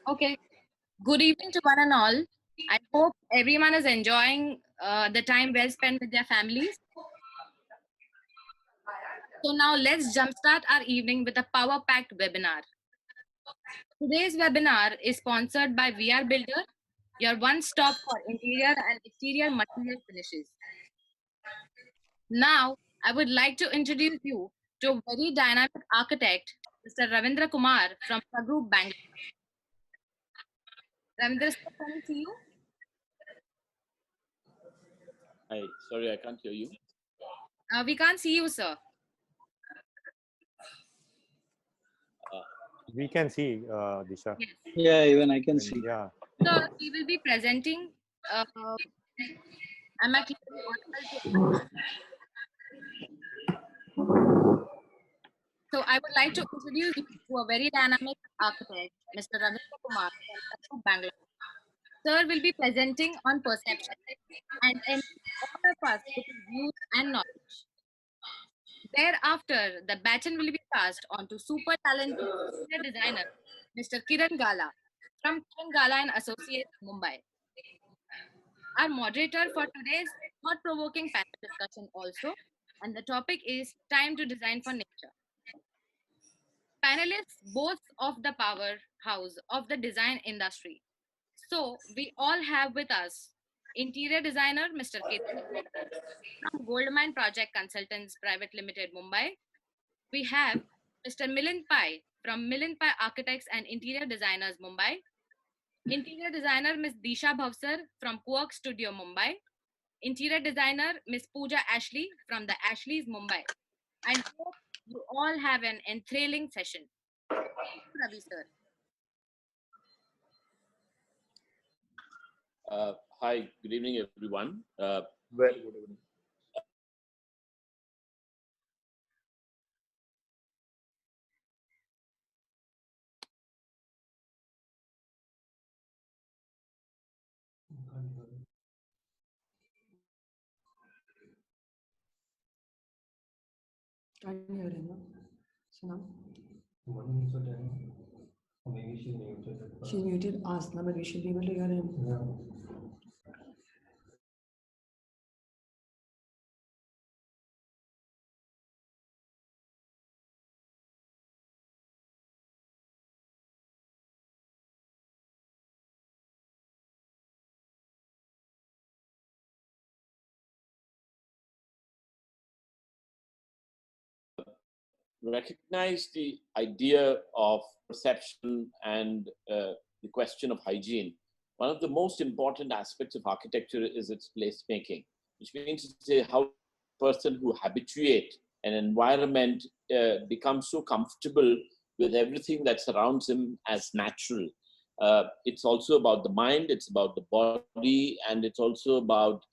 Okay. Good evening to one and all. I hope everyone is enjoying the time well spent with their families. So now let's jumpstart our evening with a power-packed webinar. Today's webinar is sponsored by VR Builder, your one-stop for interior and exterior material finishes. Now, I would like to introduce you to a very dynamic architect, Mr. Ravindra Kumar from Group Bangalore. Ravindra, sir, can we see you? Hi, sorry, I can't hear you. We can't see you, sir. We can see, Disha. Yes. Yeah, even I can see. Yeah. So we will be presenting. Am I clearly audible to? So I would like to introduce you to a very dynamic architect, Mr. Ravindra Kumar from Bangalore. Sir will be presenting on perception and all of us with his views and knowledge. Thereafter, the baton will be passed on to super talented interior designer, Mr. Kiran Gala from Kiran Gala and Associates, Mumbai. Our moderator for today's thought-provoking panel discussion also, and the topic is time to design for nature. Panelists boasts of the powerhouse of the design industry. So we all have with us interior designer Mr. Ketan from Goldmine Project Consultants Private Limited, Mumbai. We have Mr. Milind Pai from Milind Pai Architects and Interior Designers, Mumbai. Interior designer Ms. Disha Bhavsar from Quark Studio, Mumbai. Interior designer Ms. Pooja Ashley from the Ashleys, Mumbai. And hope you all have an enthralling session. Ravi sir. Hi, good evening, everyone. Very good evening. Can you hear him? Sonam? Maybe she's muted. She's muted. Ask now, but we should be able to hear him. Yeah. Recognize the idea of perception and the question of hygiene. One of the most important aspects of architecture is its placemaking, which means to say how a person who habituate an environment becomes so comfortable with everything that surrounds him as natural. It's also about the mind, it's about the body, and it's also about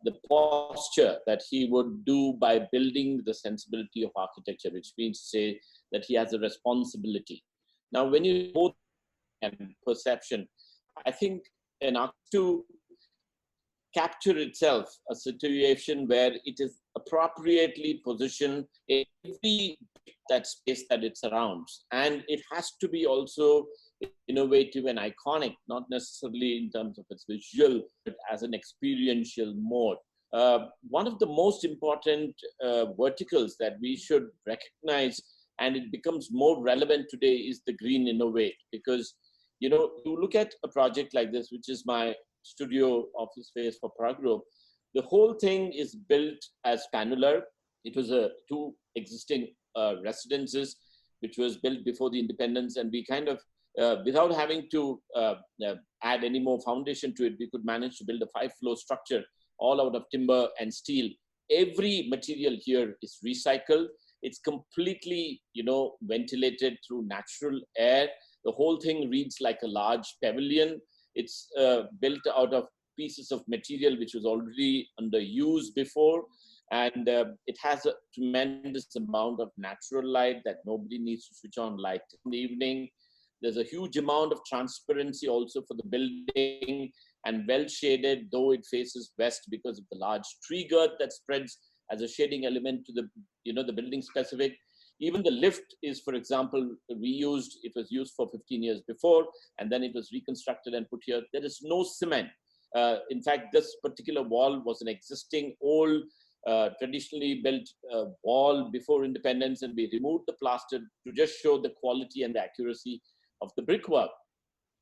the posture that he would do by building the sensibility of architecture, which means to say that he has a responsibility. Now, when you both and perception, I think an art to capture itself a situation where it is appropriately positioned in every that space that it surrounds, and it has to be also innovative and iconic, not necessarily in terms of its visual, but as an experiential mode. One of the most important verticals that we should recognize, and it becomes more relevant today, is the green innovate. Because, you look at a project like this, which is my studio office space for Pragro, the whole thing is built as paneler. It was two existing residences, which was built before the independence, and we kind of, without having to add any more foundation to it, we could manage to build a 5-floor structure all out of timber and steel. Every material here is recycled. It's completely, ventilated through natural air. The whole thing reads like a large pavilion. It's built out of pieces of material which was already under use before. And it has a tremendous amount of natural light that nobody needs to switch on light in the evening. There's a huge amount of transparency also for the building, and well shaded, though it faces west because of the large tree girth that spreads as a shading element to the, the building specific. Even the lift is, for example, reused. It was used for 15 years before, and then it was reconstructed and put here. There is no cement. In fact, this particular wall was an existing old, traditionally built wall before independence, and we removed the plaster to just show the quality and the accuracy of the brickwork.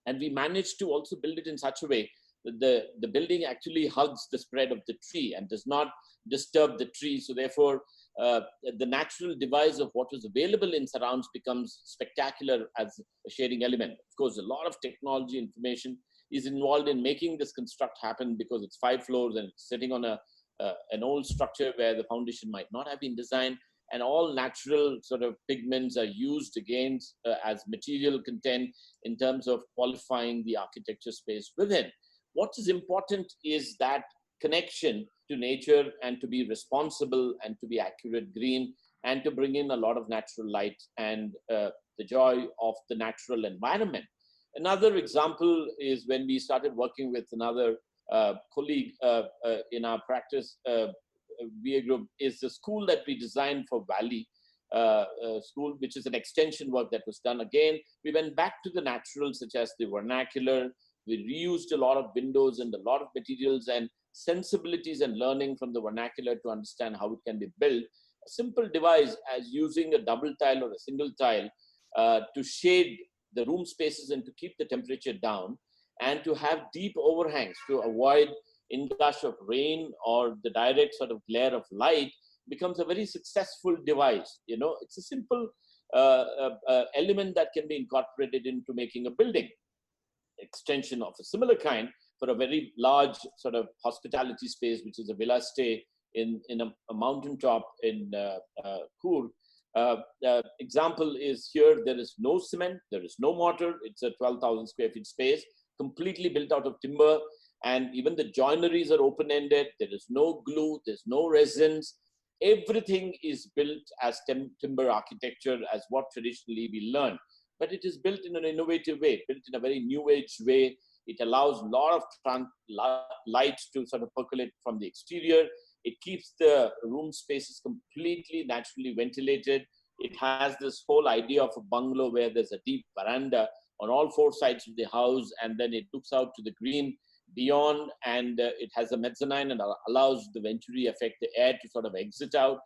And we managed to also build it in such a way that the building actually hugs the spread of the tree and does not disturb the tree. So therefore, the natural device of what was available in surrounds becomes spectacular as a shading element. Of course, a lot of technology information is involved in making this construct happen, because it's 5 floors and it's sitting on an old structure where the foundation might not have been designed, and all natural sort of pigments are used against as material content in terms of qualifying the architecture space within. What is important is that connection to nature, and to be responsible and to be accurate green, and to bring in a lot of natural light and the joy of the natural environment. Another example is when we started working with another colleague in our practice, VA group, is the school that we designed for Valley School, which is an extension work that was done. Again, we went back to the natural, such as the vernacular. We reused a lot of windows and a lot of materials and sensibilities, and learning from the vernacular to understand how it can be built. A simple device as using a double tile or a single tile to shade the room spaces and to keep the temperature down, and to have deep overhangs to avoid ingush of rain or the direct sort of glare of light, becomes a very successful device. You know, it's a simple element that can be incorporated into making a building. Extension of a similar kind for a very large sort of hospitality space, which is a villa stay in a mountaintop in Coorg. Example is here, there is no cement, there is no mortar. It's a 12,000 square feet space, completely built out of timber, and even the joineries are open-ended. There is no glue, there's no resins. Everything is built as timber architecture, as what traditionally we learn. But it is built in an innovative way, built in a very new age way. It allows a lot of light to sort of percolate from the exterior. It keeps the room spaces completely naturally ventilated. It has this whole idea of a bungalow where there's a deep veranda on all 4 sides of the house, and then it looks out to the green beyond, and it has a mezzanine and allows the venturi effect, the air to sort of exit out.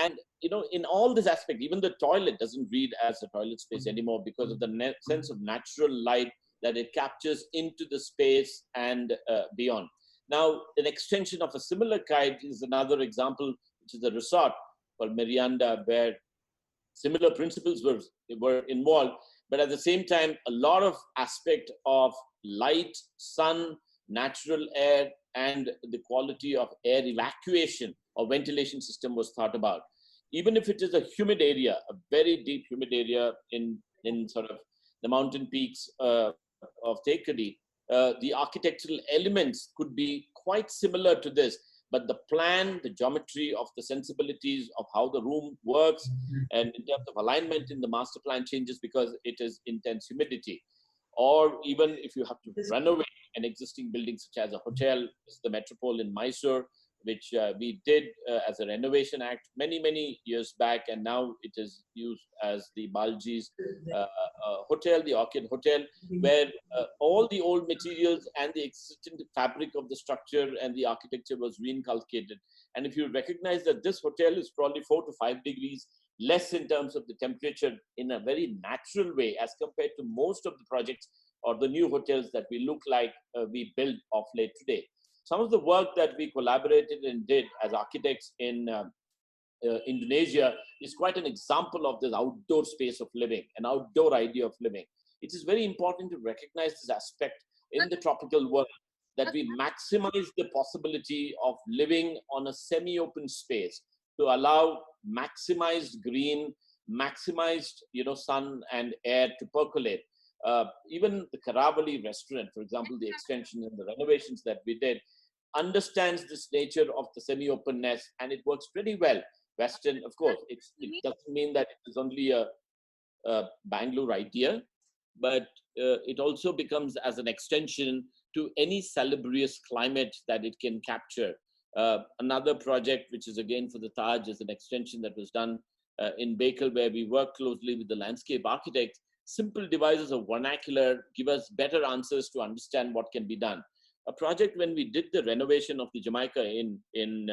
And, you know, in all this aspect, even the toilet doesn't read as a toilet space anymore, because of the sense of natural light that it captures into the space and beyond. Now, an extension of a similar kind is another example, which is a resort called Miranda, where similar principles were involved, but at the same time, a lot of aspect of light, sun, natural air, and the quality of air evacuation or ventilation system was thought about. Even if it is a humid area, a very deep humid area in sort of the mountain peaks of Thekadi, the architectural elements could be quite similar to this, but the plan, the geometry of the sensibilities of how the room works, and in terms of alignment in the master plan changes because it is intense humidity. Or even if you have to renovate an existing building, such as a hotel, the Metropole in Mysore, which we did as a renovation act many years back, and now it is used as the Balji's hotel, the Orchid Hotel, where all the old materials and the existing fabric of the structure and the architecture was reinculcated. And if you recognize that this hotel is probably 4 to 5 degrees less in terms of the temperature in a very natural way as compared to most of the projects or the new hotels that we look like we build of late today. Some of the work that we collaborated and did as architects in Indonesia is quite an example of this outdoor space of living, an outdoor idea of living. It is very important to recognize this aspect in the tropical world, that we maximize the possibility of living on a semi-open space to allow maximized green, maximized sun and air to percolate. Even the Karavali restaurant, for example, the extension and the renovations that we did, understands this nature of the semi-openness, and it works pretty well. Western, of course, it doesn't mean that it is only a Bangalore idea, but it also becomes as an extension to any salubrious climate that it can capture. Another project, which is again for the Taj, is an extension that was done in Bakel, where we work closely with the landscape architects. Simple devices of vernacular give us better answers to understand what can be done. A project when we did the renovation of the Jamaica in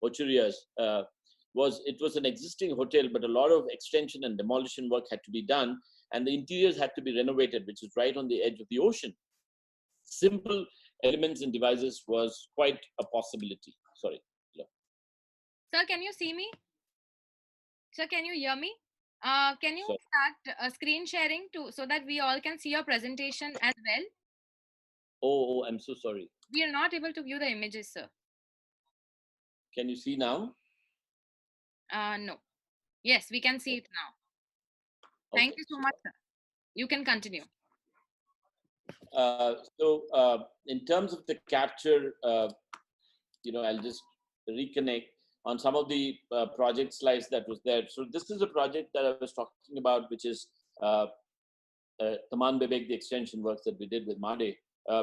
Ochurias, it was an existing hotel, but a lot of extension and demolition work had to be done, and the interiors had to be renovated, which is right on the edge of the ocean. Simple elements and devices was quite a possibility. Sorry. Sir, can you see me? Sir, can you hear me? Can you Sorry. start screen sharing so that we all can see your presentation as well? Oh, I'm so sorry. We are not able to view the images, sir. Can you see now? No. Yes, we can see it now. Thank you so much, sir. You can continue. In terms of the capture, I'll just reconnect on some of the project slides that was there. So this is a project that I was talking about, which is Taman Bebek, the extension works that we did with Made,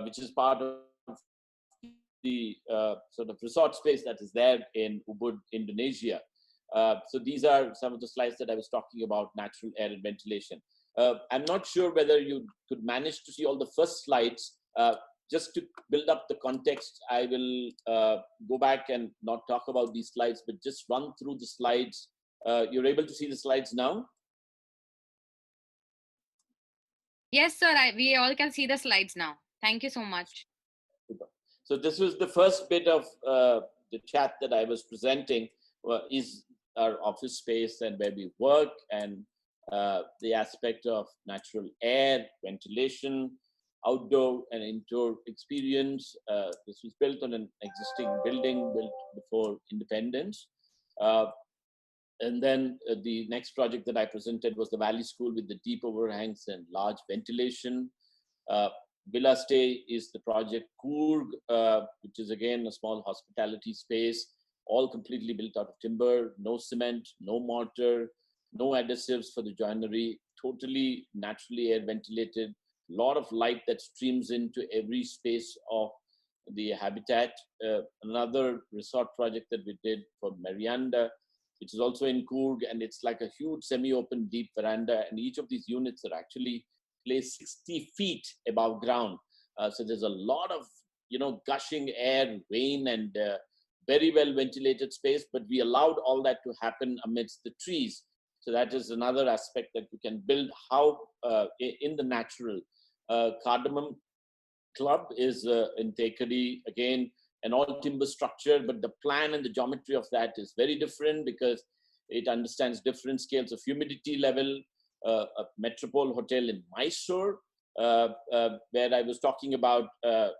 which is part of the sort of resort space that is there in Ubud, Indonesia. So these are some of the slides that I was talking about, natural air and ventilation. I'm not sure whether you could manage to see all the first slides. Just to build up the context, I will go back and not talk about these slides, but just run through the slides. You're able to see the slides now? Yes, sir. We all can see the slides now. Thank you so much. So this was the first bit of the chat that I was presenting, is our office space and where we work, and the aspect of natural air, ventilation, outdoor and indoor experience. This was built on an existing building built before independence. And then the next project that I presented was the Valley School with the deep overhangs and large ventilation. Villa Stay is the project Coorg, which is again a small hospitality space, all completely built out of timber, no cement, no mortar, no adhesives for the joinery, totally naturally air ventilated, lot of light that streams into every space of the habitat. Another resort project that we did for Marianda, which is also in Coorg, and it's like a huge semi-open deep veranda, and each of these units are actually placed 60 feet above ground. So there's a lot of, gushing air, rain, and very well ventilated space, but we allowed all that to happen amidst the trees. So that is another aspect that you can build how in the natural. Cardamom Club is in Tekadi, again, an all timber structure, but the plan and the geometry of that is very different because it understands different scales of humidity level. A Metropole Hotel in Mysore, where I was talking about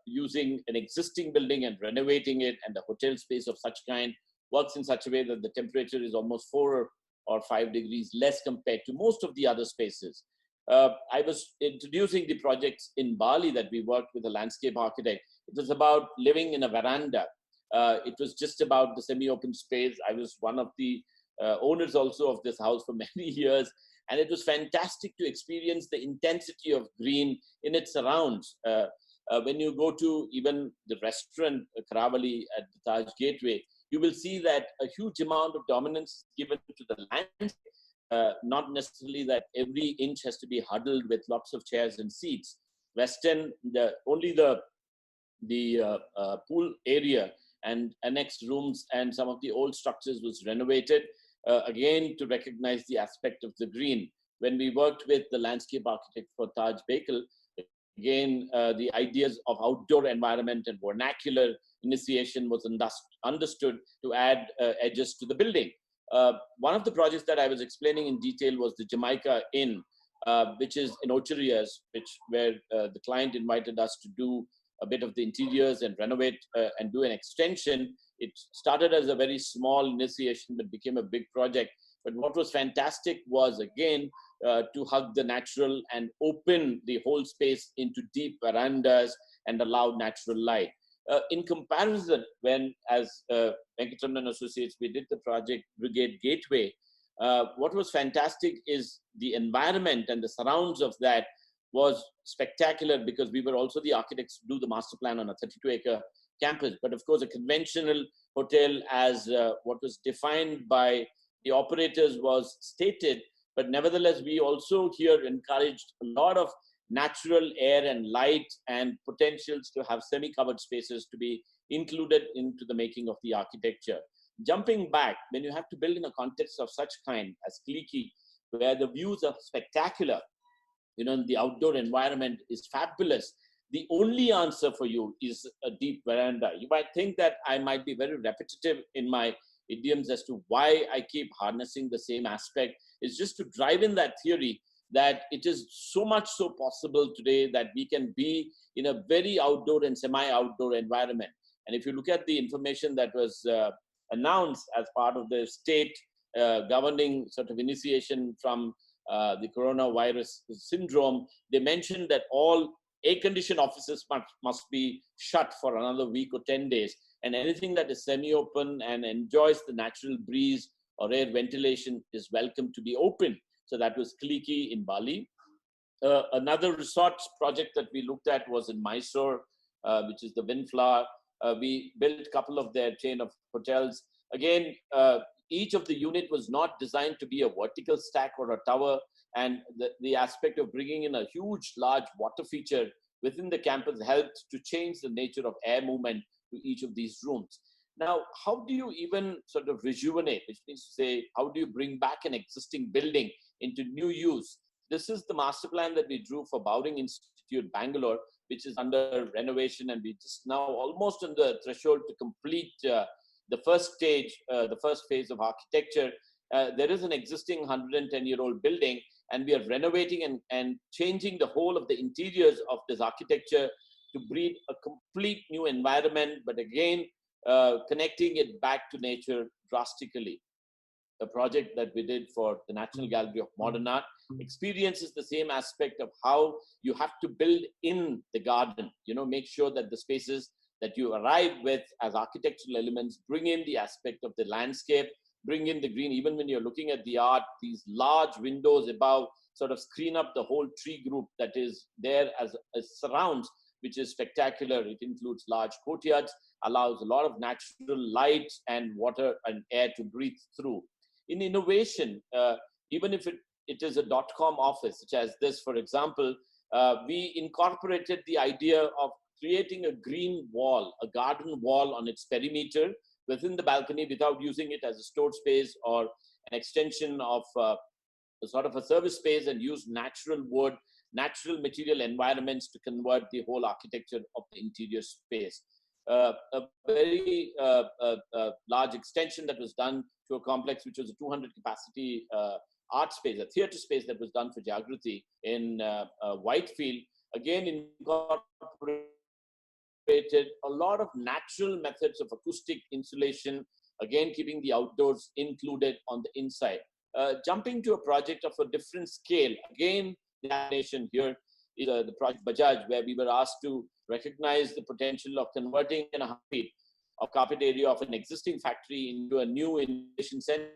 using an existing building and renovating it, and the hotel space of such kind works in such a way that the temperature is almost 4 or 5 degrees less compared to most of the other spaces. I was introducing the projects in Bali that we worked with a landscape architect. It was about living in a veranda. It was just about the semi-open space. I was one of the owners also of this house for many years. And it was fantastic to experience the intensity of green in its surrounds. When you go to even the restaurant, Karavali at the Taj Gateway, you will see that a huge amount of dominance given to the landscape. Not necessarily that every inch has to be huddled with lots of chairs and seats. Western, only the pool area and annexed rooms and some of the old structures was renovated. Again, to recognize the aspect of the green. When we worked with the landscape architect for Taj Bakel, again, the ideas of outdoor environment and vernacular initiation was understood to add edges to the building. One of the projects that I was explaining in detail was the Jamaica Inn, which is in Ochurias, where the client invited us to do a bit of the interiors and renovate and do an extension. It started as a very small initiation, but became a big project. But what was fantastic was, again, to hug the natural and open the whole space into deep verandas and allow natural light. In comparison, when as Venkataraman Associates, we did the project Brigade Gateway, what was fantastic is the environment and the surrounds of that was spectacular, because we were also the architects to do the master plan on a 32-acre campus. But of course, a conventional hotel as what was defined by the operators was stated, but nevertheless, we also here encouraged a lot of natural air and light and potentials to have semi-covered spaces to be included into the making of the architecture. Jumping back, when you have to build in a context of such kind as Kliki, where the views are spectacular, the outdoor environment is fabulous, the only answer for you is a deep veranda. You might think that I might be very repetitive in my idioms as to why I keep harnessing the same aspect. It's just to drive in that theory that it is so much so possible today that we can be in a very outdoor and semi-outdoor environment. And if you look at the information that was announced as part of the state governing sort of initiation from the coronavirus syndrome, they mentioned that all air-conditioned offices must be shut for another week or 10 days. And anything that is semi-open and enjoys the natural breeze or air ventilation is welcome to be open. So that was Kliki in Bali. Another resort project that we looked at was in Mysore, which is the Windflower. We built a couple of their chain of hotels. Again, each of the unit was not designed to be a vertical stack or a tower. And the aspect of bringing in a huge, large water feature within the campus helped to change the nature of air movement to each of these rooms. Now, how do you even sort of rejuvenate, which means to say, how do you bring back an existing building into new use? This is the master plan that we drew for Bowring Institute, Bangalore, which is under renovation, and we just now almost on the threshold to complete the first stage, the first phase of architecture. There is an existing 110-year-old building, and we are renovating and changing the whole of the interiors of this architecture to breed a complete new environment, but again, connecting it back to nature drastically. A project that we did for the National Gallery of Modern Art experiences the same aspect of how you have to build in the garden, make sure that the spaces that you arrive with as architectural elements bring in the aspect of the landscape, bring in the green. Even when you're looking at the art, these large windows above sort of screen up the whole tree group that is there as surrounds, which is spectacular. It includes large courtyards, allows a lot of natural light and water and air to breathe through. In innovation, even if it is a .com office, such as this, for example, we incorporated the idea of creating a green wall, a garden wall on its perimeter within the balcony without using it as a stored space or an extension of a sort of a service space, and use natural wood, natural material environments to convert the whole architecture of the interior space. A very large extension that was done to a complex, which was a 200 capacity art space, a theater space that was done for Jagrati in Whitefield, again incorporated a lot of natural methods of acoustic insulation, again keeping the outdoors included on the inside. Jumping to a project of a different scale, again, the nation here is the project Bajaj, where we were asked to recognize the potential of converting a 100 feet of carpet area of an existing factory into a new innovation center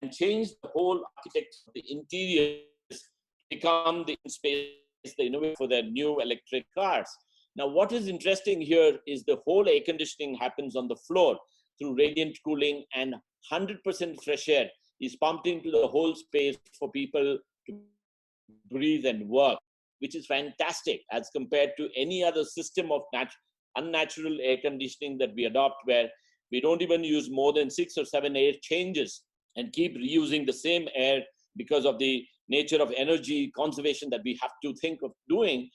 and change the whole architecture of the interiors, become the space, the innovation for their new electric cars. Now, what is interesting here is the whole air conditioning happens on the floor through radiant cooling, and 100% fresh air is pumped into the whole space for people to breathe and work, which is fantastic as compared to any other system of unnatural air conditioning that we adopt, where we don't even use more than 6 or 7 air changes and keep reusing the same air because of the nature of energy conservation that we have to think of doing,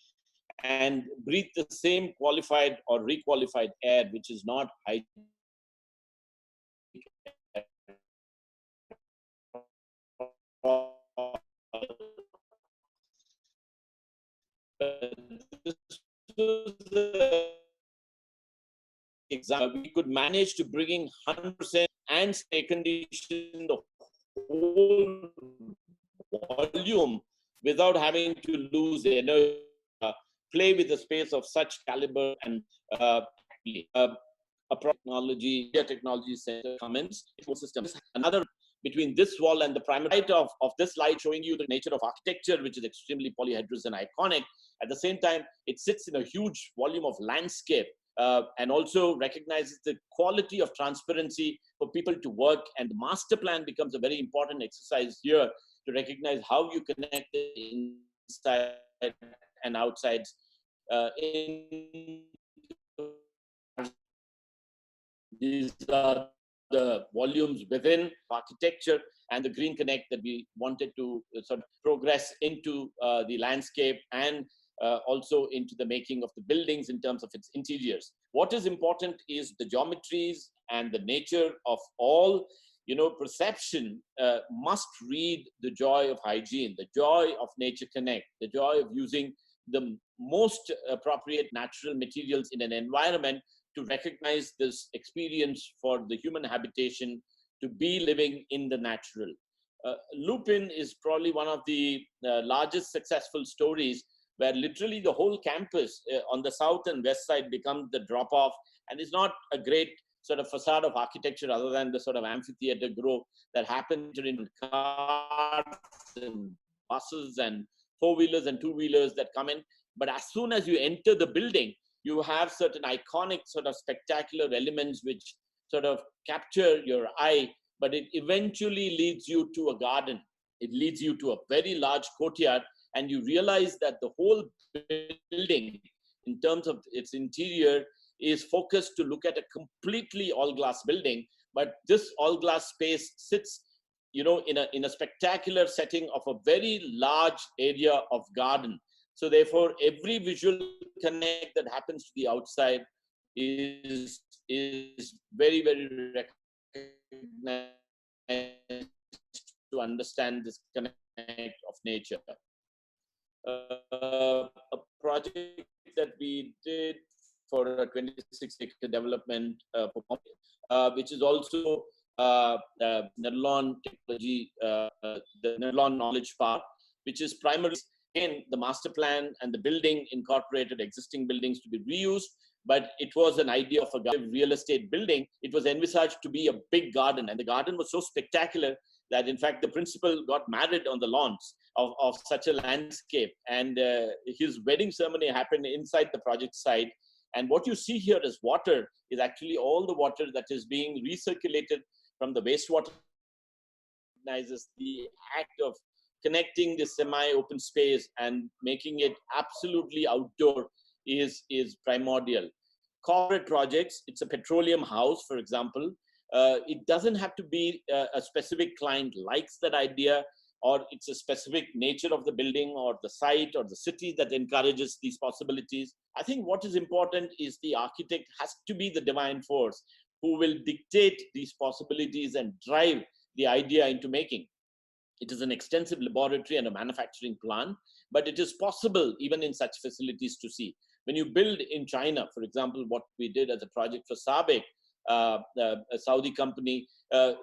and breathe the same qualified or requalified air, which is not hygienic. Example, we could manage to bring in 100% and stay condition the whole volume without having to lose energy, play with a space of such caliber, and a technology center comments systems. Another between this wall and the primary light of this light showing you the nature of architecture, which is extremely polyhedrous and iconic. At the same time, it sits in a huge volume of landscape, and also recognizes the quality of transparency for people to work. And the master plan becomes a very important exercise here to recognize how you connect the inside and outside. In These are the volumes within architecture and the green connect that we wanted to sort of progress into the landscape and also into the making of the buildings in terms of its interiors. What is important is the geometries and the nature of all, perception must read the joy of hygiene, the joy of nature connect, the joy of using the most appropriate natural materials in an environment to recognize this experience for the human habitation to be living in the natural. Lupin is probably one of the largest successful stories where literally the whole campus on the south and west side becomes the drop-off, and is not a great sort of facade of architecture other than the sort of amphitheater growth that happens in cars and buses and four-wheelers and two-wheelers that come in. But as soon as you enter the building, you have certain iconic sort of spectacular elements which sort of capture your eye, but it eventually leads you to a garden. It leads you to a very large courtyard, and you realize that the whole building, in terms of its interior, is focused to look at a completely all-glass building. But this all-glass space sits, in a spectacular setting of a very large area of garden. So therefore, every visual connect that happens to the outside is very, very recognized to understand this connect of nature. A project that we did for a 26-acre development, which is also Nerlon technology, the Nerlon Knowledge Park, which is primarily in the master plan and the building incorporated existing buildings to be reused, but it was an idea of a real estate building. It was envisaged to be a big garden, and the garden was so spectacular that in fact the principal got married on the lawns of such a landscape, and his wedding ceremony happened inside the project site. And what you see here is water is actually all the water that is being recirculated from the wastewater. Recognizes the act of connecting the semi-open space and making it absolutely outdoor is primordial. Corporate projects, it's a petroleum house, for example. It doesn't have to be a specific client likes that idea, or it's a specific nature of the building or the site or the city that encourages these possibilities. I think what is important is the architect has to be the divine force who will dictate these possibilities and drive the idea into making. It is an extensive laboratory and a manufacturing plant, but it is possible even in such facilities to see. When you build in China, for example, what we did as a project for SABIC, a Saudi company,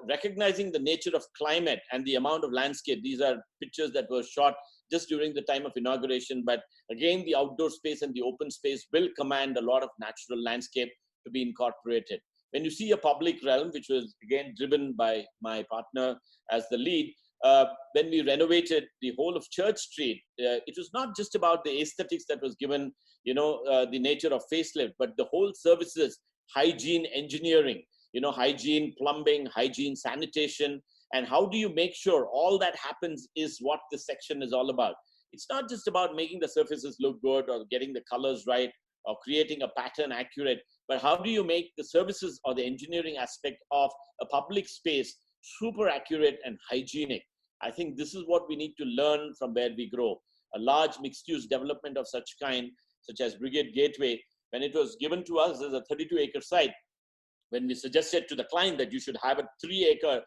recognizing the nature of climate and the amount of landscape. These are pictures that were shot just during the time of inauguration, but again, the outdoor space and the open space will command a lot of natural landscape to be incorporated. When you see a public realm, which was again driven by my partner as the lead, when we renovated the whole of Church Street, it was not just about the aesthetics that was given, the nature of facelift, but the whole services, hygiene, engineering, hygiene, plumbing, hygiene, sanitation, and how do you make sure all that happens is what this section is all about. It's not just about making the surfaces look good or getting the colors right or creating a pattern accurate, but how do you make the services or the engineering aspect of a public space super accurate and hygienic. I think this is what we need to learn from where we grow. A large mixed-use development of such kind, such as Brigade Gateway, when it was given to us as a 32-acre site, when we suggested to the client that you should have a 3-acre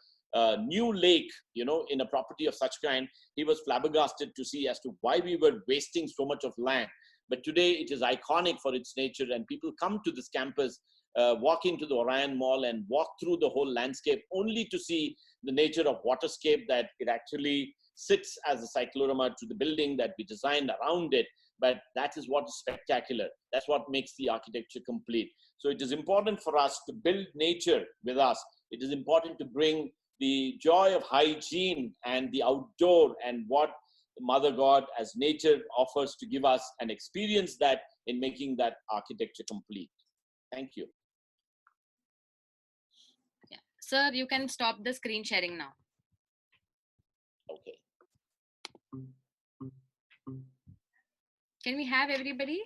new lake, in a property of such kind, he was flabbergasted to see as to why we were wasting so much of land. But today it is iconic for its nature, and people come to this campus, walk into the Orion Mall and walk through the whole landscape only to see the nature of waterscape, that it actually sits as a cyclorama to the building that we designed around it. But that is what is spectacular. That's what makes the architecture complete. So it is important for us to build nature with us. It is important to bring the joy of hygiene and the outdoor and what Mother God as nature offers to give us, and experience that in making that architecture complete. Thank you. Yeah. Sir, you can stop the screen sharing now. Okay. Can we have everybody?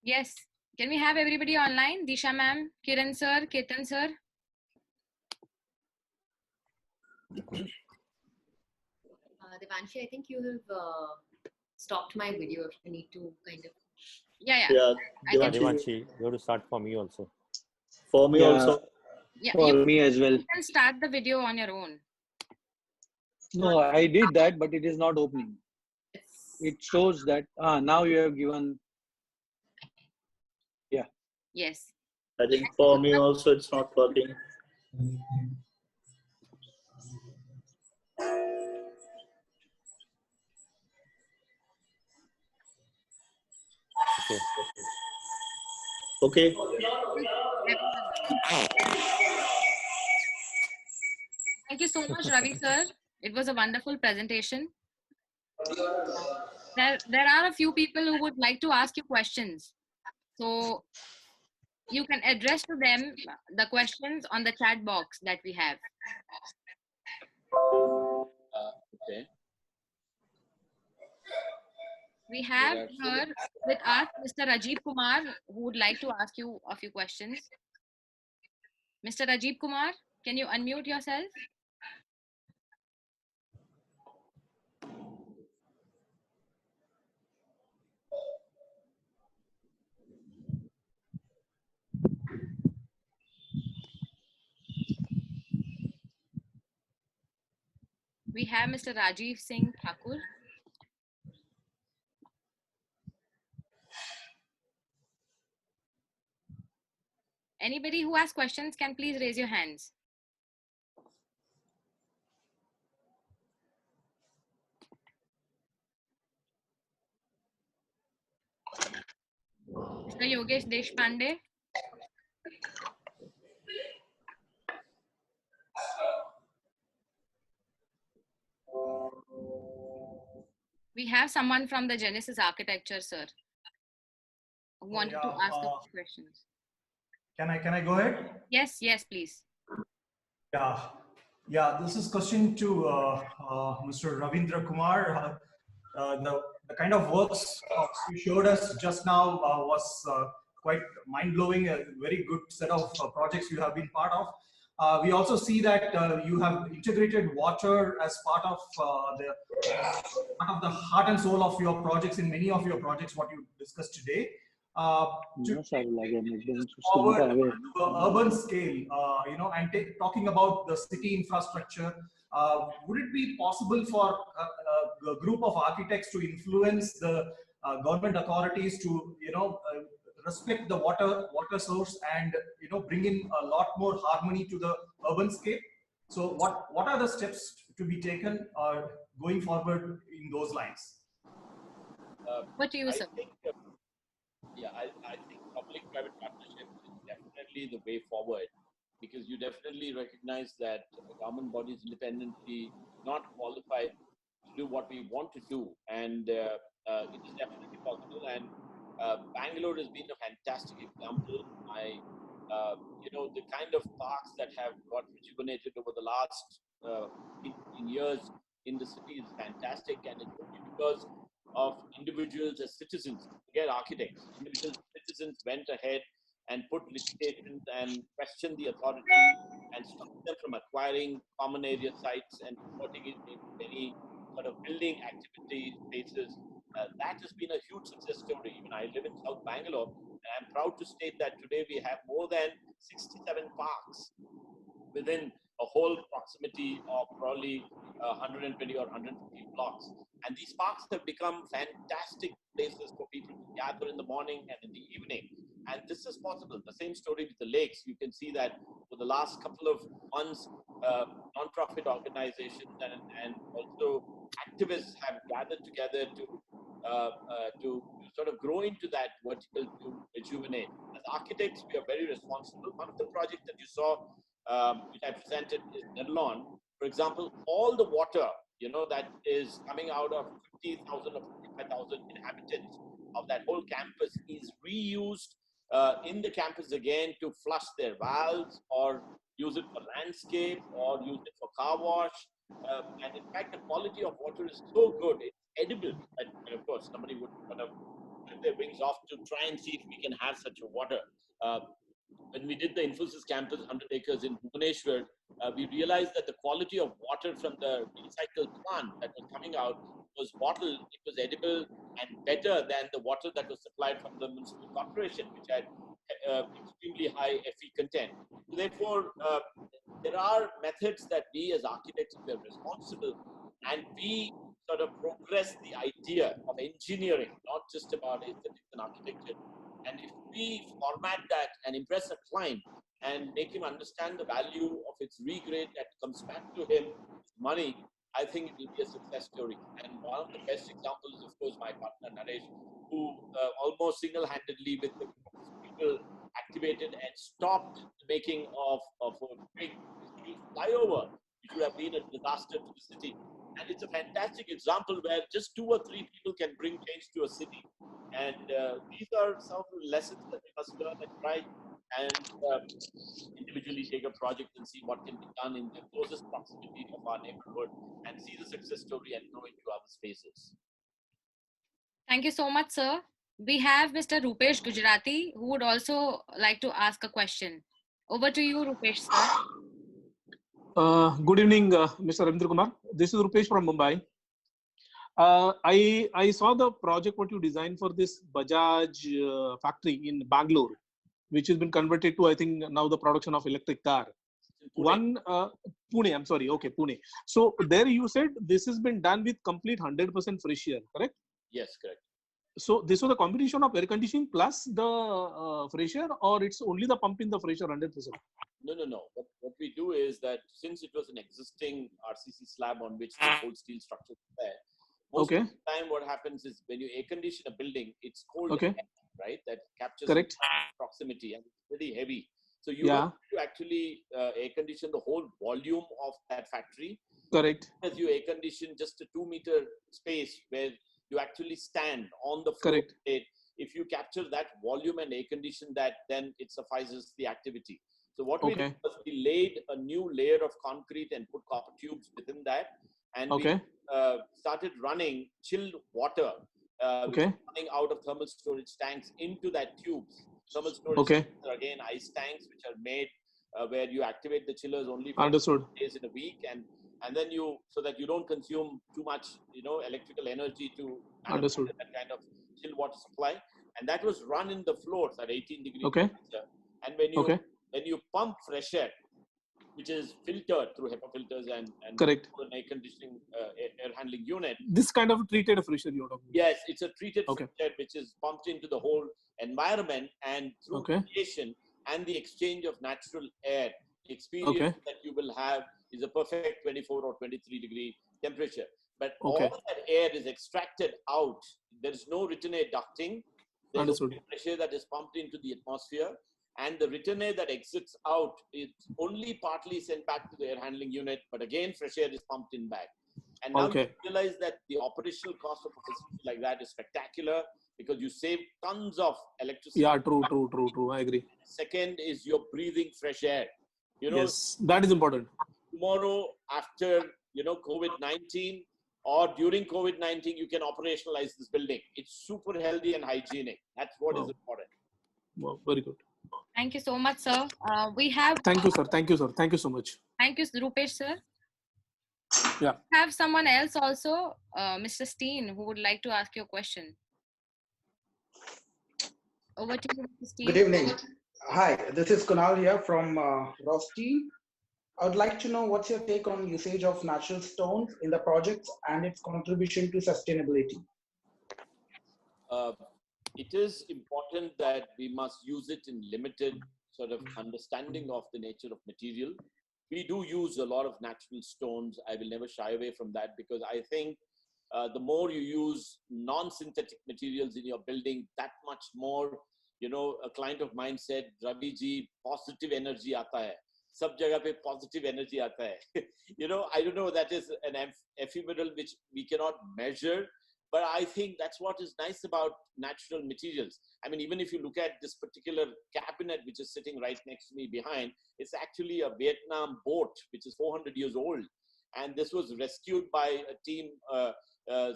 Yes. Can we have everybody online? Disha ma'am, Kiran sir, Ketan sir. Devanshi, I think you have stopped my video. I need to kind of. Yeah. Yeah, I can. Devanshi, you have to start for me also. for me also. Yeah, For you me as well. can start the video on your own. No, I did that, but it is not opening. It shows that now you have given. Yeah. Yes. I think for me also it's not working. Okay. Okay. Thank you so much, Ravi sir. It was a wonderful presentation. There are a few people who would like to ask you questions. So you can address to them the questions on the chat box that we have. Okay. We have here with us Mr. Rajiv Kumar, who would like to ask you a few questions. Mr. Rajiv Kumar, can you unmute yourself? We have Mr. Rajiv Singh Thakur. Anybody who has questions can please raise your hands. Mr. Yogesh Deshpande. We have someone from the Genesis Architecture, sir, who wanted to ask a few questions. Can I go ahead? Yes, please. Yeah. This is question to Mr. Ravindra Kumar. The kind of works you showed us just now was quite mind-blowing. A very good set of projects you have been part of. We also see that you have integrated water as part of the heart and soul of your projects in many of your projects. What you discussed today. Forward to urban scale, and talking about the city infrastructure, would it be possible for a group of architects to influence the government authorities to, respect the water source and, bring in a lot more harmony to the urban scale? So what are the steps to be taken going forward in those lines? What do you say? I think public-private partnership is definitely the way forward, because you definitely recognize that government bodies independently not qualified to do what we want to do, and it is definitely possible. And Bangalore has been a fantastic example. The kind of parks that have got rejuvenated over the last 15 years in the city is fantastic, and it's only because of individuals as citizens, again architects, individual citizens went ahead and put limitations and questioned the authority and stopped them from acquiring common area sites and converting it into any sort of building activity spaces. That has been a huge success story. Even I live in South Bangalore, and I'm proud to state that today we have more than 67 parks within a whole proximity of probably 120 or 150 blocks. And these parks have become fantastic places for people to gather in the morning and in the evening. And this is possible. The same story with the lakes. You can see that for the last couple of months, non-profit organizations and also activists have gathered together to sort of grow into that vertical to rejuvenate. As architects, we are very responsible. One of the projects that you saw which I presented is Nerlon. For example, all the water, that is coming out of 50,000 or 55,000 inhabitants of that whole campus is reused in the campus again to flush their valves or use it for landscape or use it for car wash. And in fact, the quality of water is so good, it's edible. And of course, somebody would kind of put their wings off to try and see if we can have such a water. When we did the Infosys campus 100 acres in Bhubaneswar, we realized that the quality of water from the recycled plant that was coming out was bottled, it was edible and better than the water that was supplied from the municipal corporation, which had extremely high Fe content. So therefore, there are methods that we as architects are responsible, and we sort of progress the idea of engineering, not just about aesthetics and architecture. And if we format that and impress a client and make him understand the value of its regrade that comes back to him, money, I think it will be a success story. And one of the best examples is, of course, my partner Naresh, who almost single-handedly with the people activated and stopped the making of a big flyover, which would have been a disaster to the city. And it's a fantastic example where just 2 or 3 people can bring change to a city. And these are some of the lessons that we must learn and try and individually take a project and see what can be done in the closest proximity of our neighborhood and see the success story and grow into other spaces. Thank you so much, sir. We have Mr. Rupesh Gujarati, who would also like to ask a question. Over to you, Rupesh, sir. Good evening, Mr. Ravindra Kumar. This is Rupesh from Mumbai. I saw the project what you designed for this Bajaj factory in Bangalore, which has been converted to, I think, now the production of electric car. Pune, I'm sorry. Okay, Pune. So there you said this has been done with complete 100% fresh air, correct? Yes, correct. So this was a combination of air conditioning plus the fresh air, or it's only the pump in the fresh air 100%? No. What we do is that since it was an existing RCC slab on which the whole steel structure is there, most of the time what happens is when you air condition a building, it's cold air, right? That captures proximity and it's pretty heavy. So you have to actually air condition the whole volume of that factory. Correct. As you air condition just a 2-meter space where you actually stand on the floor. Correct. If you capture that volume and air condition that, then it suffices the activity. So what we did was we laid a new layer of concrete and put copper tubes within that. And we started running chilled water coming out of thermal storage tanks into that tubes. Thermal storage tanks are again ice tanks which are made where you activate the chillers only for days in a week, and then so that you don't consume too much electrical energy to manufacture that kind of chilled water supply. And that was run in the floors at 18 degrees temperature. And when you pump fresh air, which is filtered through HEPA filters and an air conditioning air handling unit. This kind of treated fresh air you're talking about? Yes, it's a treated fresh air which is pumped into the whole environment, and through radiation and the exchange of natural air, the experience that you will have is a perfect 24 or 23 degree temperature. But all that air is extracted out. There is no return air ducting. There's only fresh air that is pumped into the atmosphere. And the return air that exits out is only partly sent back to the air handling unit, but again, fresh air is pumped in back. And now you realize that the operational cost of a facility like that is spectacular because you save tons of electricity. Yeah, true. I agree. Second is you're breathing fresh air. Yes, that is important. Tomorrow, after COVID-19 or during COVID-19, you can operationalize this building. It's super healthy and hygienic. That's what is important. Wow, very good. Thank you so much, sir. We have. Thank you, sir. Thank you so much. Thank you, Rupesh, sir. Yeah. We have someone else also, Mr. Steen, who would like to ask you a question. Over to you, Mr. Steen. Good evening. Hi, this is Kunal here from Rosti. I would like to know what's your take on usage of natural stones in the projects and its contribution to sustainability. It is important that we must use it in limited sort of understanding of the nature of material. We do use a lot of natural stones. I will never shy away from that because I think the more you use non-synthetic materials in your building, that much more, a client of mine said, Ravi ji, positive energy aata hai. सब जगह पे positive energy आता है. You know, I don't know, that is an ephemeral which we cannot measure, but I think that's what is nice about natural materials. I mean, even if you look at this particular cabinet which is sitting right next to me behind, it's actually a Vietnam boat which is 400 years old, and this was rescued by a team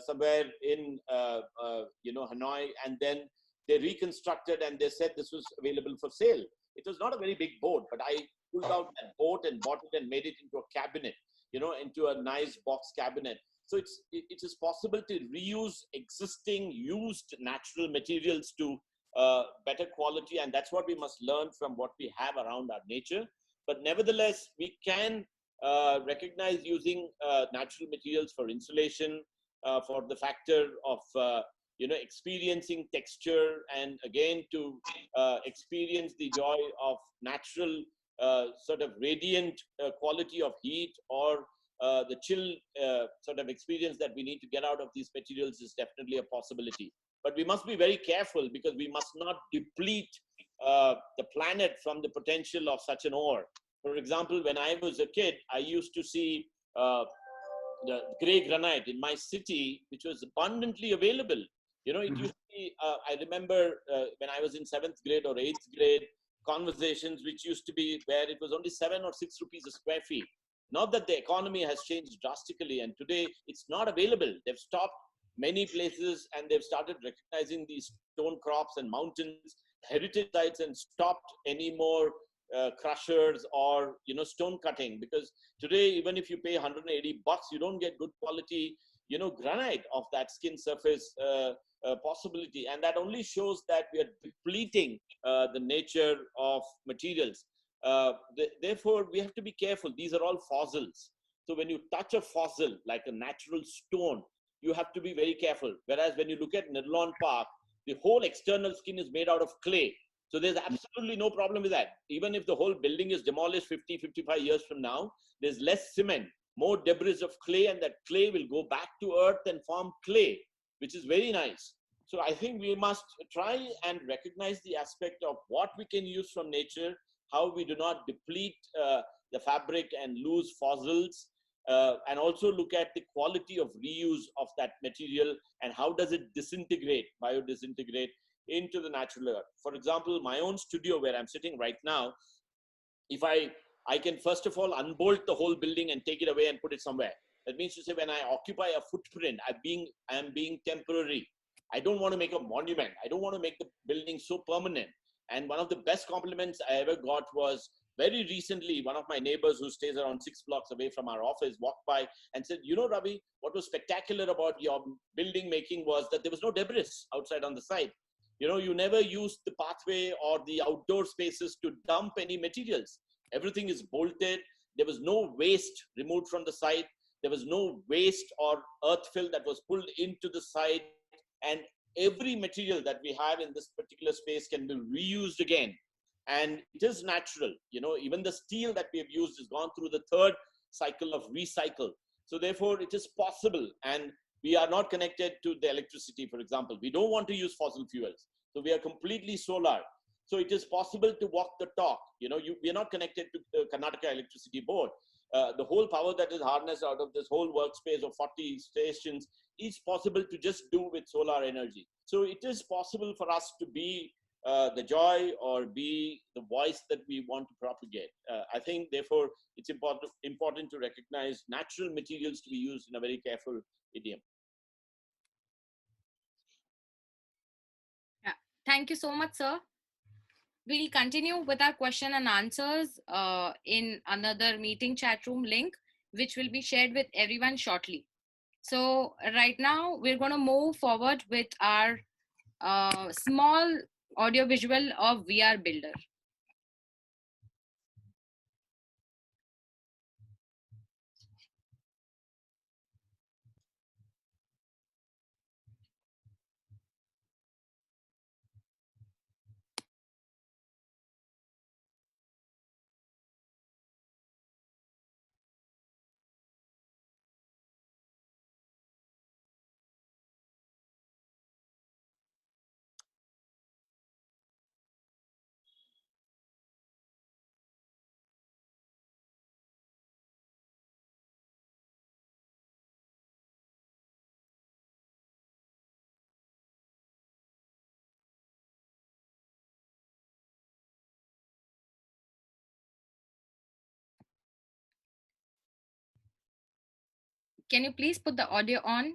somewhere in Hanoi, and then they reconstructed and they said this was available for sale. It was not a very big boat, but I pulled out that boat and bought it and made it into a cabinet, into a nice box cabinet. So it is possible to reuse existing used natural materials to better quality, and that's what we must learn from what we have around our nature. But nevertheless, we can recognize using natural materials for insulation, for the factor of experiencing texture, and again to experience the joy of natural sort of radiant quality of heat, or the chill sort of experience that we need to get out of these materials is definitely a possibility. But we must be very careful, because we must not deplete the planet from the potential of such an ore. For example, when I was a kid, I used to see the gray granite in my city, which was abundantly available. It used to be, I remember when I was in 7th grade or 8th grade, conversations which used to be where it was only 7 or 6 rupees a square feet. Not that the economy has changed drastically, and today it's not available. They've stopped many places, and they've started recognizing these stone crops and mountains, heritage sites, and stopped any more crushers or stone cutting, because today even if you pay $180, you don't get good quality granite of that skin surface possibility, and that only shows that we are depleting the nature of materials. Therefore, we have to be careful. These are all fossils. So when you touch a fossil like a natural stone, you have to be very careful. Whereas when you look at Nirlon Park, the whole external skin is made out of clay. So there's absolutely no problem with that. Even if the whole building is demolished 50, 55 years from now, there's less cement, more debris of clay, and that clay will go back to earth and form clay, which is very nice. So I think we must try and recognize the aspect of what we can use from nature, how we do not deplete the fabric and lose fossils, and also look at the quality of reuse of that material, and how does it disintegrate, biodisintegrate into the natural earth. For example, my own studio where I'm sitting right now, if I can first of all unbolt the whole building and take it away and put it somewhere. That means to say, when I occupy a footprint, I am being temporary. I don't want to make a monument. I don't want to make the building so permanent. And one of the best compliments I ever got was very recently, one of my neighbors who stays around 6 blocks away from our office walked by and said, Ravi, what was spectacular about your building making was that there was no debris outside on the side. You never used the pathway or the outdoor spaces to dump any materials. Everything is bolted. There was no waste removed from the site. There was no waste or earth fill that was pulled into the site. And every material that we have in this particular space can be reused again. And it is natural. Even the steel that we have used has gone through the 3rd cycle of recycle. So therefore, it is possible. And we are not connected to the electricity, for example. We don't want to use fossil fuels. So we are completely solar. So it is possible to walk the talk. We are not connected to the Karnataka Electricity Board. The whole power that is harnessed out of this whole workspace of 40 stations is possible to just do with solar energy. So it is possible for us to be the joy or be the voice that we want to propagate. I think, therefore, it's important to recognize natural materials to be used in a very careful idiom. Yeah. Thank you so much, sir. We'll continue with our question and answers in another meeting chat room link, which will be shared with everyone shortly. So right now, we're going to move forward with our small audio visual of VR Builder. Can you please put the audio on?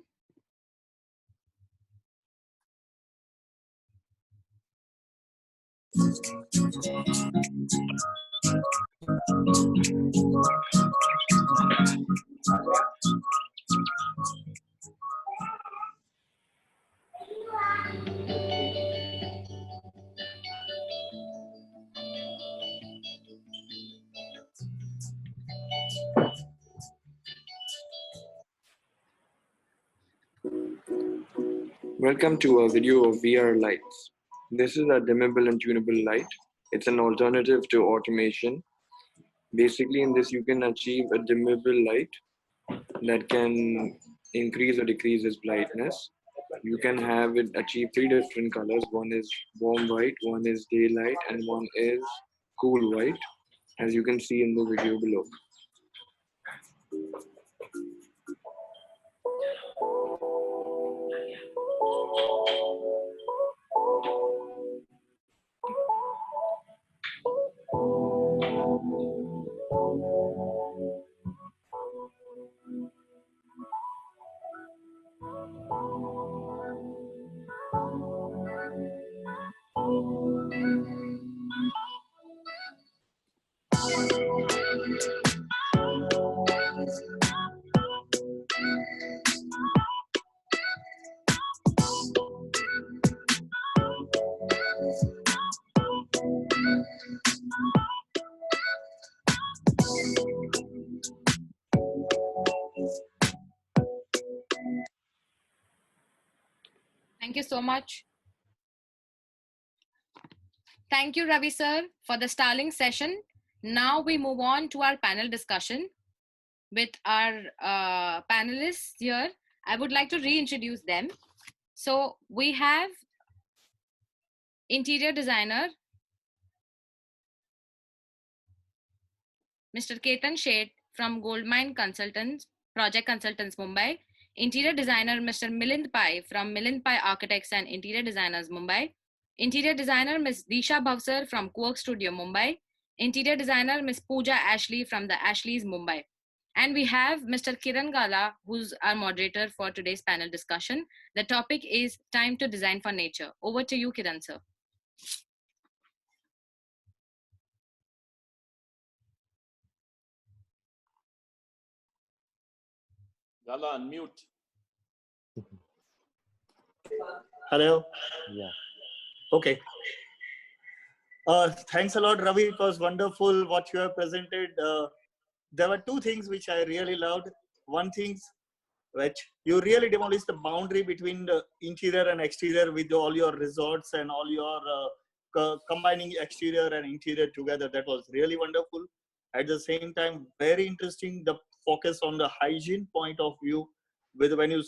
Welcome to a video of VR lights. This is a dimmable and tunable light. It's an alternative to automation. Basically, in this, you can achieve a dimmable light that can increase or decrease its brightness. You can have it achieve 3 different colors. One is warm white, one is daylight, and one is cool white, as you can see in the video below. Thank you so much. Thank you, Ravi sir, for the styling session. Now we move on to our panel discussion with our panelists here. I would like to reintroduce them. So we have interior designer, Mr. Ketan Sheth from Goldmine Consultants, Project Consultants, Mumbai. Interior designer, Mr. Milind Pai from Milind Pai Architects and Interior Designers, Mumbai. Interior designer, Ms. Disha Bhavsar from Quark Studio, Mumbai. Interior designer, Ms. Pooja Ashley from the Ashleys, Mumbai. And we have Mr. Kiran Gala, who's our moderator for today's panel discussion. The topic is Time to Design for Nature. Over to you, Kiran sir. Gala, unmute. Hello. Yeah. Okay. Thanks a lot, Ravi. It was wonderful what you have presented. There were two things which I really loved. One thing which you really demolished the boundary between the interior and exterior with all your resorts and all your combining exterior and interior together. That was really wonderful. At the same time, very interesting, the focus on the hygiene point of view with when you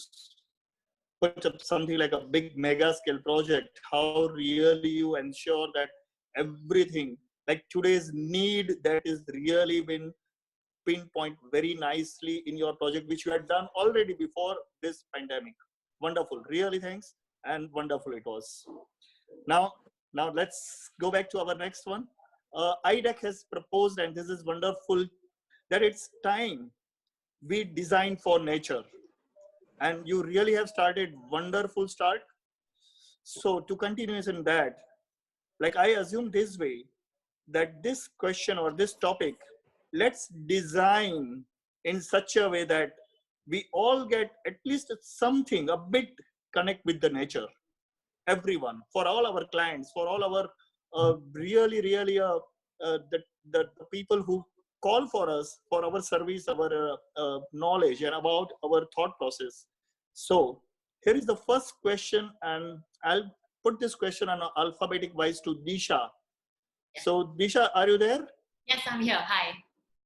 put up something like a big mega scale project, how really you ensure that everything like today's need that is really been pinpoint very nicely in your project, which you had done already before this pandemic. Wonderful, really thanks, and wonderful it was. Now let's go back to our next one. iDAC has proposed, and this is wonderful, that it's time we design for nature. And you really have started wonderful start. So to continue in that, like I assume this way, that this question or this topic, let's design in such a way that we all get at least something, a bit connect with the nature. Everyone, for all our clients, for all our the people who call for us, for our service, our knowledge and about our thought process. So here is the first question, and I'll put this question on alphabetic wise to Disha. So Disha, are you there? Yes, I'm here.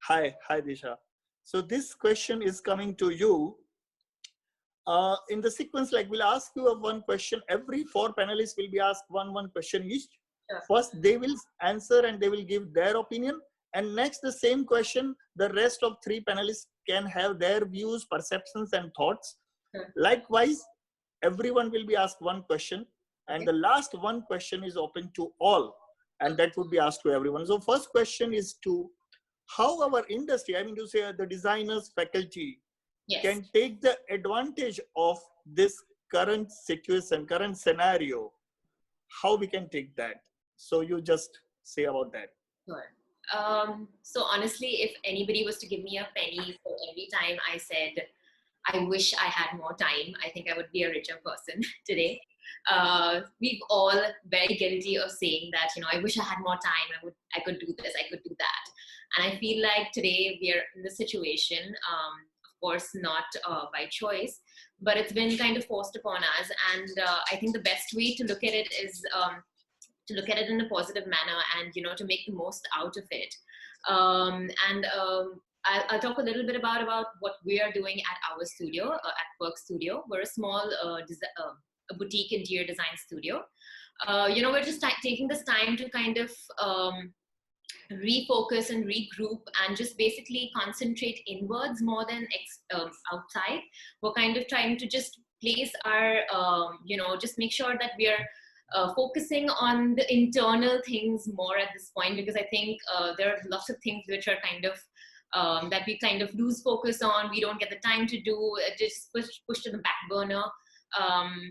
Hi. Hi Disha. So this question is coming to you. In the sequence, like we'll ask you one question. Every 4 panelists will be asked one question each. Sure. First, they will answer and they will give their opinion. And next, the same question, the rest of 3 panelists can have their views, perceptions, and thoughts. Sure. Likewise, everyone will be asked one question. And Okay. the last one question is open to all. And that would be asked to everyone. So first question is to how our industry, I mean to say the designers, faculty, Yes. can take the advantage of this current situation, current scenario. How we can take that? So you just say about that. Sure. So honestly, if anybody was to give me a penny for every time I said, I wish I had more time, I think I would be a richer person today. We've all very guilty of saying that, I wish I had more time. I could do this, I could do that. And I feel like today we are in this situation, of course, not by choice, but it's been kind of forced upon us. And I think the best way to look at it is to look at it in a positive manner and, to make the most out of it. I'll talk a little bit about what we are doing at our studio, at Work Studio. We're a small a boutique interior design studio. We're just taking this time to kind of refocus and regroup and just basically concentrate inwards more than outside. We're kind of trying to just place our, just make sure that we are focusing on the internal things more at this point, because I think there are lots of things which are kind of that we kind of lose focus on. We don't get the time to do, just push to the back burner.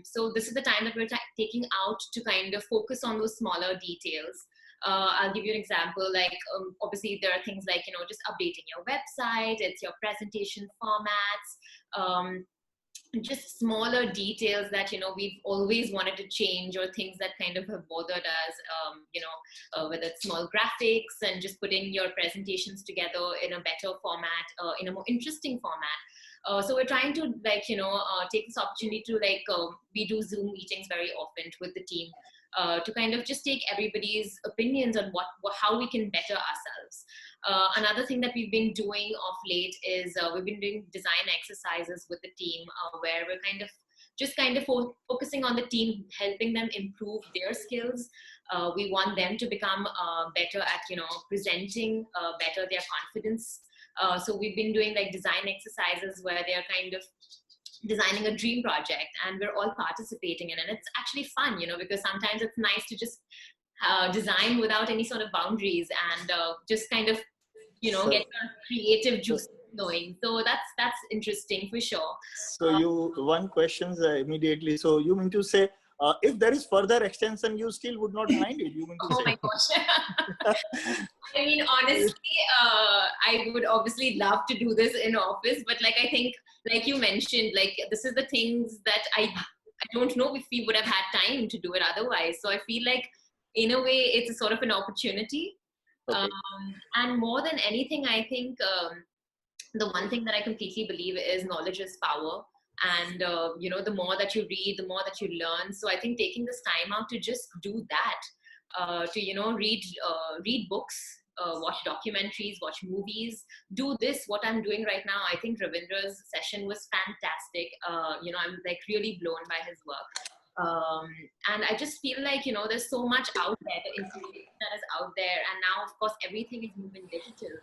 So this is the time that we're taking out to kind of focus on those smaller details. I'll give you an example, like obviously there are things like, just updating your website, it's your presentation formats, just smaller details that, we've always wanted to change, or things that kind of have bothered us, whether it's small graphics and just putting your presentations together in a better format, in a more interesting format. So we're trying to take this opportunity to we do Zoom meetings very often with the team, to kind of just take everybody's opinions on how we can better ourselves. Another thing that we've been doing of late is we've been doing design exercises with the team, where we're kind of focusing on the team, helping them improve their skills. We want them to become better at presenting, better their confidence. So we've been doing design exercises where they're kind of designing a dream project, and we're all participating in it. And it's actually fun, because sometimes it's nice to just design without any sort of boundaries, and just kind of get your creative juice going. So that's interesting for sure. So one question immediately. So you mean to say, if there is further extension, you still would not mind it? You mean to say? My gosh. I mean, honestly, I would obviously love to do this in office, but I think, like you mentioned, this is the things that I don't know if we would have had time to do it otherwise. So I feel like, in a way, it's a sort of an opportunity. Okay. And more than anything, I think the one thing that I completely believe is knowledge is power. And, the more that you read, the more that you learn. So I think taking this time out to just do that, to, read books, watch documentaries, watch movies, do this, what I'm doing right now. I think Ravindra's session was fantastic. I'm really blown by his work. And I just feel like, there's so much out there, the information that is out there. And now, of course, everything is moving digital.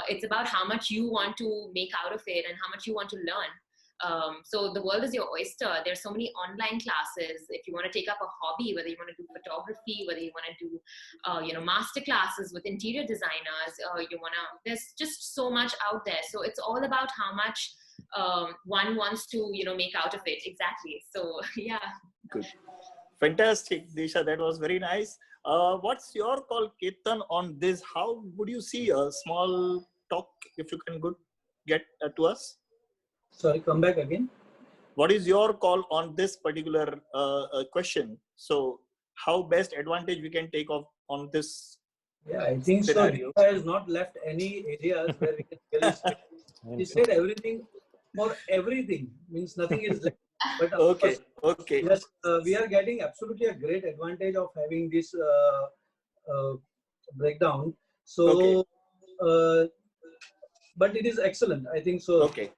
It's about how much you want to make out of it and how much you want to learn. So the world is your oyster. There's so many online classes. If you want to take up a hobby, whether you want to do photography, whether you want to do, master classes with interior designers, there's just so much out there. So it's all about how much one wants to, make out of it. Exactly. So, yeah. Good. Fantastic, Disha. That was very nice. What's your call, Ketan, on this? How would you see a small talk, if you can get to us? Sorry, come back again. What is your call on this particular question? So, how best advantage we can take on this? Yeah, I think scenario. So. Disha has not left any areas where we can really say. He said everything for everything, means nothing is left. But okay. Yes, we are getting absolutely a great advantage of having this breakdown. So, but it is excellent, I think so. Okay.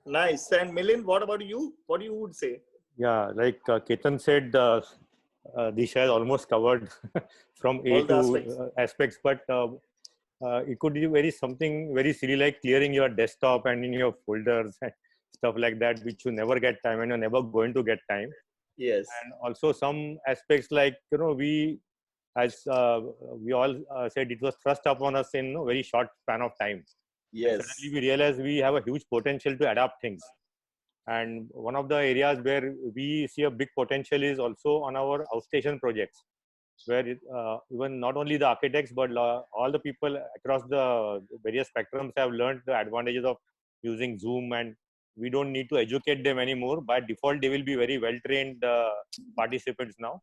Nice. And Milind, what about you? What you would say? Yeah, like Ketan said, Disha has almost covered from A to aspects, but it could be something very silly, like clearing your desktop and in your folders and stuff like that, which you never get time and you're never going to get time. Yes. And also some aspects like, we all said, it was thrust upon us in a very short span of time. Yes. Suddenly we realize we have a huge potential to adapt things. And one of the areas where we see a big potential is also on our outstation projects, where even not only the architects, but all the people across the various spectrums have learned the advantages of using Zoom, and we don't need to educate them anymore. By default, they will be very well-trained participants now.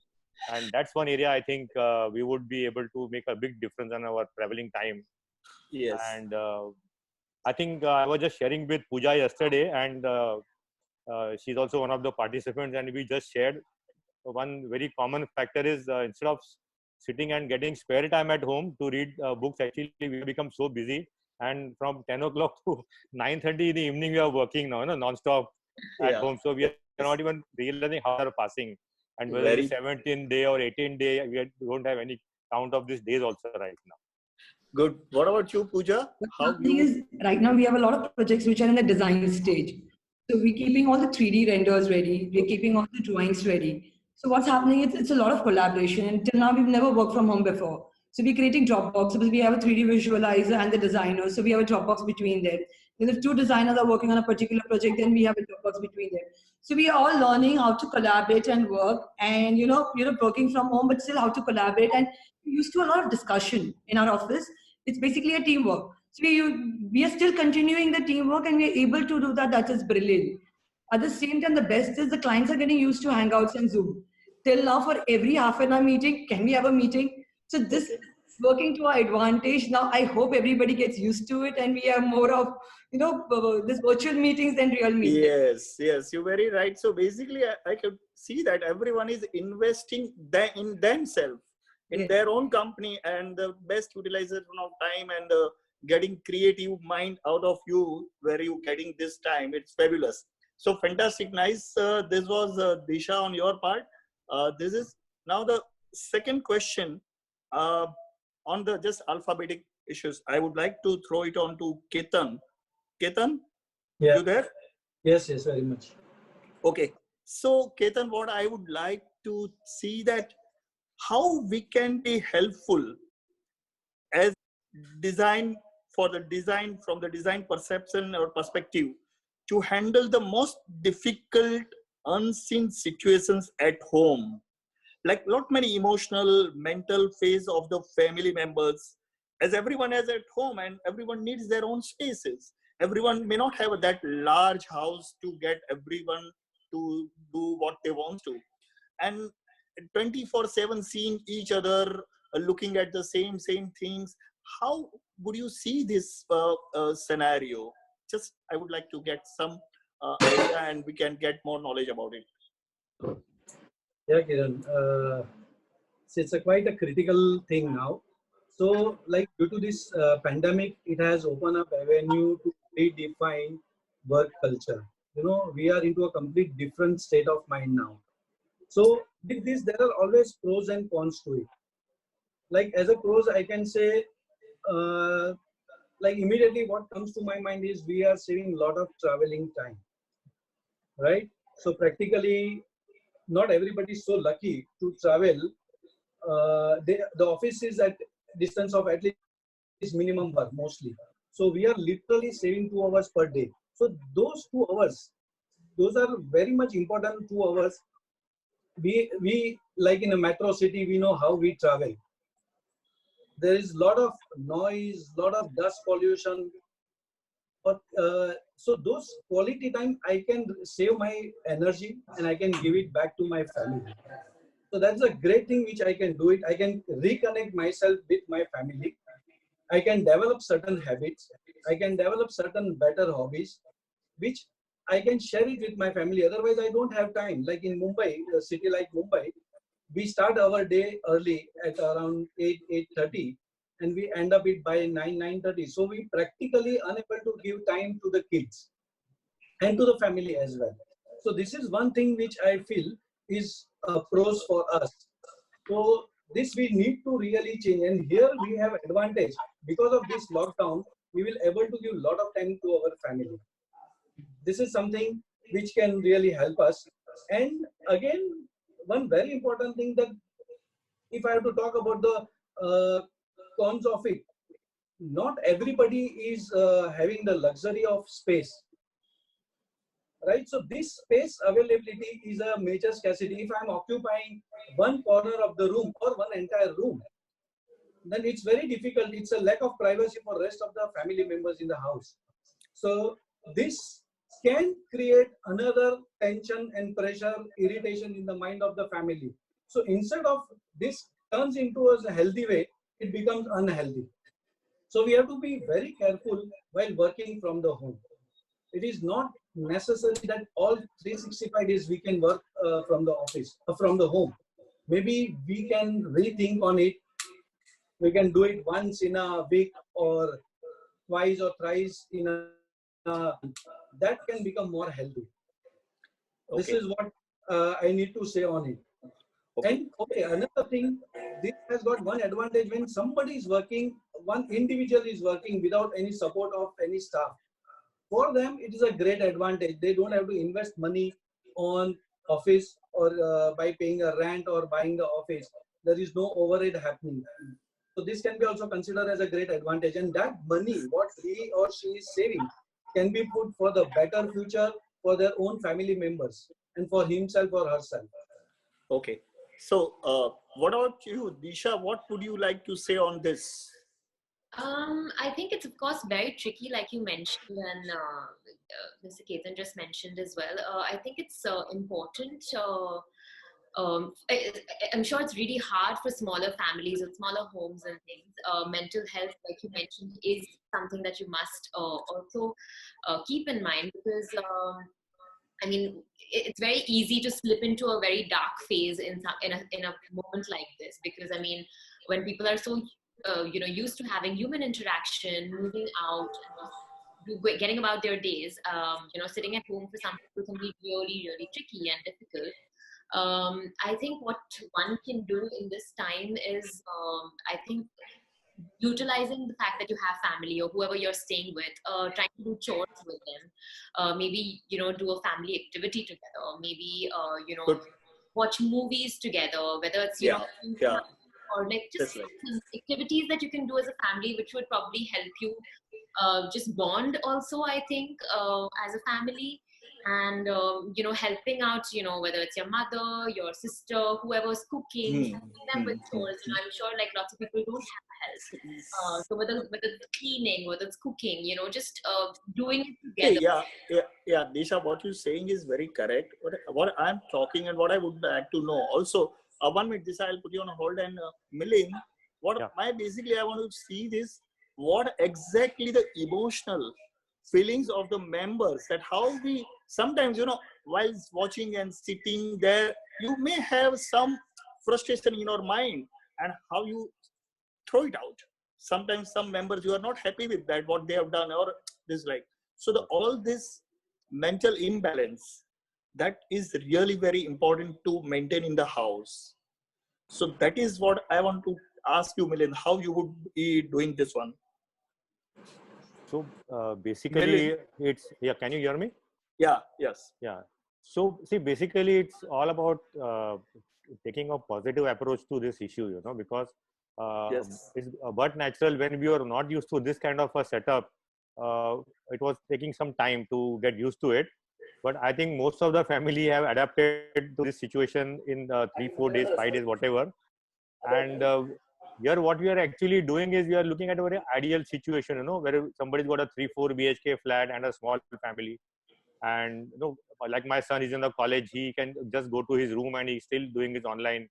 And that's one area I think we would be able to make a big difference on our traveling time. Yes. And I think I was just sharing with Pooja yesterday, and she's also one of the participants, and we just shared one very common factor is instead of sitting and getting spare time at home to read books, actually we become so busy, and from 10 o'clock to 9:30 in the evening we are working now, non-stop at home. So we are not even realizing how they are passing, and whether it's 17th day or 18th day, we don't have any count of these days also right now. Good. What about you, Pooja? How you? Right now we have a lot of projects which are in the design stage. So we're keeping all the 3D renders ready. We're keeping all the drawings ready. So what's happening is it's a lot of collaboration. Until now, we've never worked from home before. So we're creating Dropbox because we have a 3D visualizer and the designer. So we have a Dropbox between them. Then if two designers are working on a particular project, then we have a Dropbox between them. So we are all learning how to collaborate and work, and working from home, but still how to collaborate. And we used to a lot of discussion in our office. It's basically a teamwork. So we are still continuing the teamwork, and we are able to do that. That is brilliant. At the same time, the best is the clients are getting used to Hangouts and Zoom. Till now, for every half an hour meeting, can we have a meeting? So this is working to our advantage. Now, I hope everybody gets used to it, and we have more of, this virtual meetings than real meetings. Yes, you're very right. So basically, I could see that everyone is investing in themselves, in their own company, and the best utilization of time and getting creative mind out of you, where you getting this time. It's fabulous. So fantastic, nice. This was Disha on your part. This is now the second question on the just alphabetic issues. I would like to throw it on to Ketan. Ketan, you there? Yes, very much. Okay. So Ketan, what I would like to see that how we can be helpful as design from the design perception or perspective to handle the most difficult unseen situations at home, like not many emotional mental phase of the family members, as everyone is at home and everyone needs their own spaces. Everyone may not have that large house to get everyone to do what they want to, and 24/7 seeing each other, looking at the same things. How would you see this scenario? Just I would like to get some idea, and we can get more knowledge about it. Yeah, Kiran. It's quite a critical thing now. So, like due to this pandemic, it has opened up avenue to redefine work culture. We are into a complete different state of mind now. So with this, there are always pros and cons to it. Like as a pros, I can say, like immediately what comes to my mind is we are saving a lot of traveling time, right? So practically, not everybody is so lucky to travel. The office is at distance of at least minimum work mostly. So we are literally saving 2 hours per day. So those 2 hours, those are very much important 2 hours. We like in a metro city, we know how we travel. There is a lot of noise, lot of dust pollution. But so those quality time, I can save my energy and I can give it back to my family. So that's a great thing which I can do it. I can reconnect myself with my family. I can develop certain habits. I can develop certain better hobbies, which I can share it with my family. Otherwise, I don't have time. Like in Mumbai, a city like Mumbai, we start our day early at around 8:30, and we end up it by 9:30. So we practically unable to give time to the kids and to the family as well. So this is one thing which I feel is a pros for us. So this we need to really change, and here we have advantage because of this lockdown. We will able to give a lot of time to our family. This is something which can really help us. And again, one very important thing that if I have to talk about the cons of it, not everybody is having the luxury of space, right? So this space availability is a major scarcity. If I'm occupying one corner of the room or one entire room, then it's very difficult. It's a lack of privacy for rest of the family members in the house. So this can create another tension and pressure, irritation in the mind of the family. So instead of this turns into a healthy way, it becomes unhealthy. So we have to be very careful while working from the home. It is not necessary that all 365 days we can work from the office, from the home. Maybe we can rethink on it. We can do it once in a week or twice or thrice in a that can become more healthy. This is what I need to say on it. And another thing, this has got one advantage. When somebody is working, one individual is working without any support of any staff, for them it is a great advantage. They don't have to invest money on office or by paying a rent or buying the office. There is no overhead happening. So this can be also considered as a great advantage, and that money what he or she is saving can be put for the better future for their own family members and for himself or herself. Okay. So what about you, Disha? What would you like to say on this? I think it's of course very tricky, like you mentioned, and Mr. Ketan just mentioned as well. I think it's important. I'm sure it's really hard for smaller families or smaller homes and things. Mental health, like you mentioned, is something that you must also keep in mind, because I mean, it's very easy to slip into a very dark phase in a moment like this, because I mean, when people are so used to having human interaction, moving out, getting about their days, sitting at home for some people can be really, really tricky and difficult. I think what one can do in this time is, I think, utilizing the fact that you have family or whoever you're staying with, trying to do chores with them, maybe, do a family activity together, maybe, watch movies together, whether it's, or like just activities that you can do as a family, which would probably help you just bond also, I think, as a family. And helping out, whether it's your mother, your sister, whoever's cooking, helping them with chores. I'm sure like lots of people don't have help. So whether it's cleaning, whether it's cooking, just doing it together. Yeah, Disha, what you're saying is very correct. What I'm talking and what I would like to know also, 1 minute, Disha, I'll put you on hold, and Milind, basically I want to see this, what exactly the emotional feelings of the members, that how we sometimes, while watching and sitting there, you may have some frustration in your mind, and how you throw it out. Sometimes some members, you are not happy with that, what they have done or dislike. So all this mental imbalance, that is really very important to maintain in the house. So that is what I want to ask you, Milind, how you would be doing this one. So basically, it's can you hear me? Yeah. Yes. Yeah. So see, basically, it's all about taking a positive approach to this issue, because it's but natural when we are not used to this kind of a setup. It was taking some time to get used to it, but I think most of the family have adapted to this situation in 3-4 days, 5 days, whatever. And here what we are actually doing is we are looking at a very ideal situation, where somebody's got a 3-4 BHK flat and a small family. And, like my son is in the college, he can just go to his room and he's still doing his online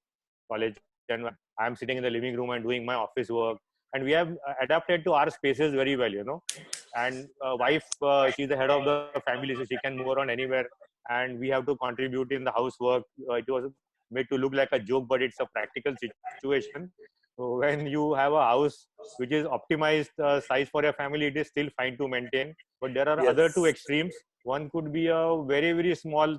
college. And I'm sitting in the living room and doing my office work. And we have adapted to our spaces very well, And wife, she's the head of the family, so she can move around anywhere. And we have to contribute in the housework. It was made to look like a joke, but it's a practical situation. So when you have a house which is optimized size for your family, it is still fine to maintain. But there are other two extremes. One could be a very, very small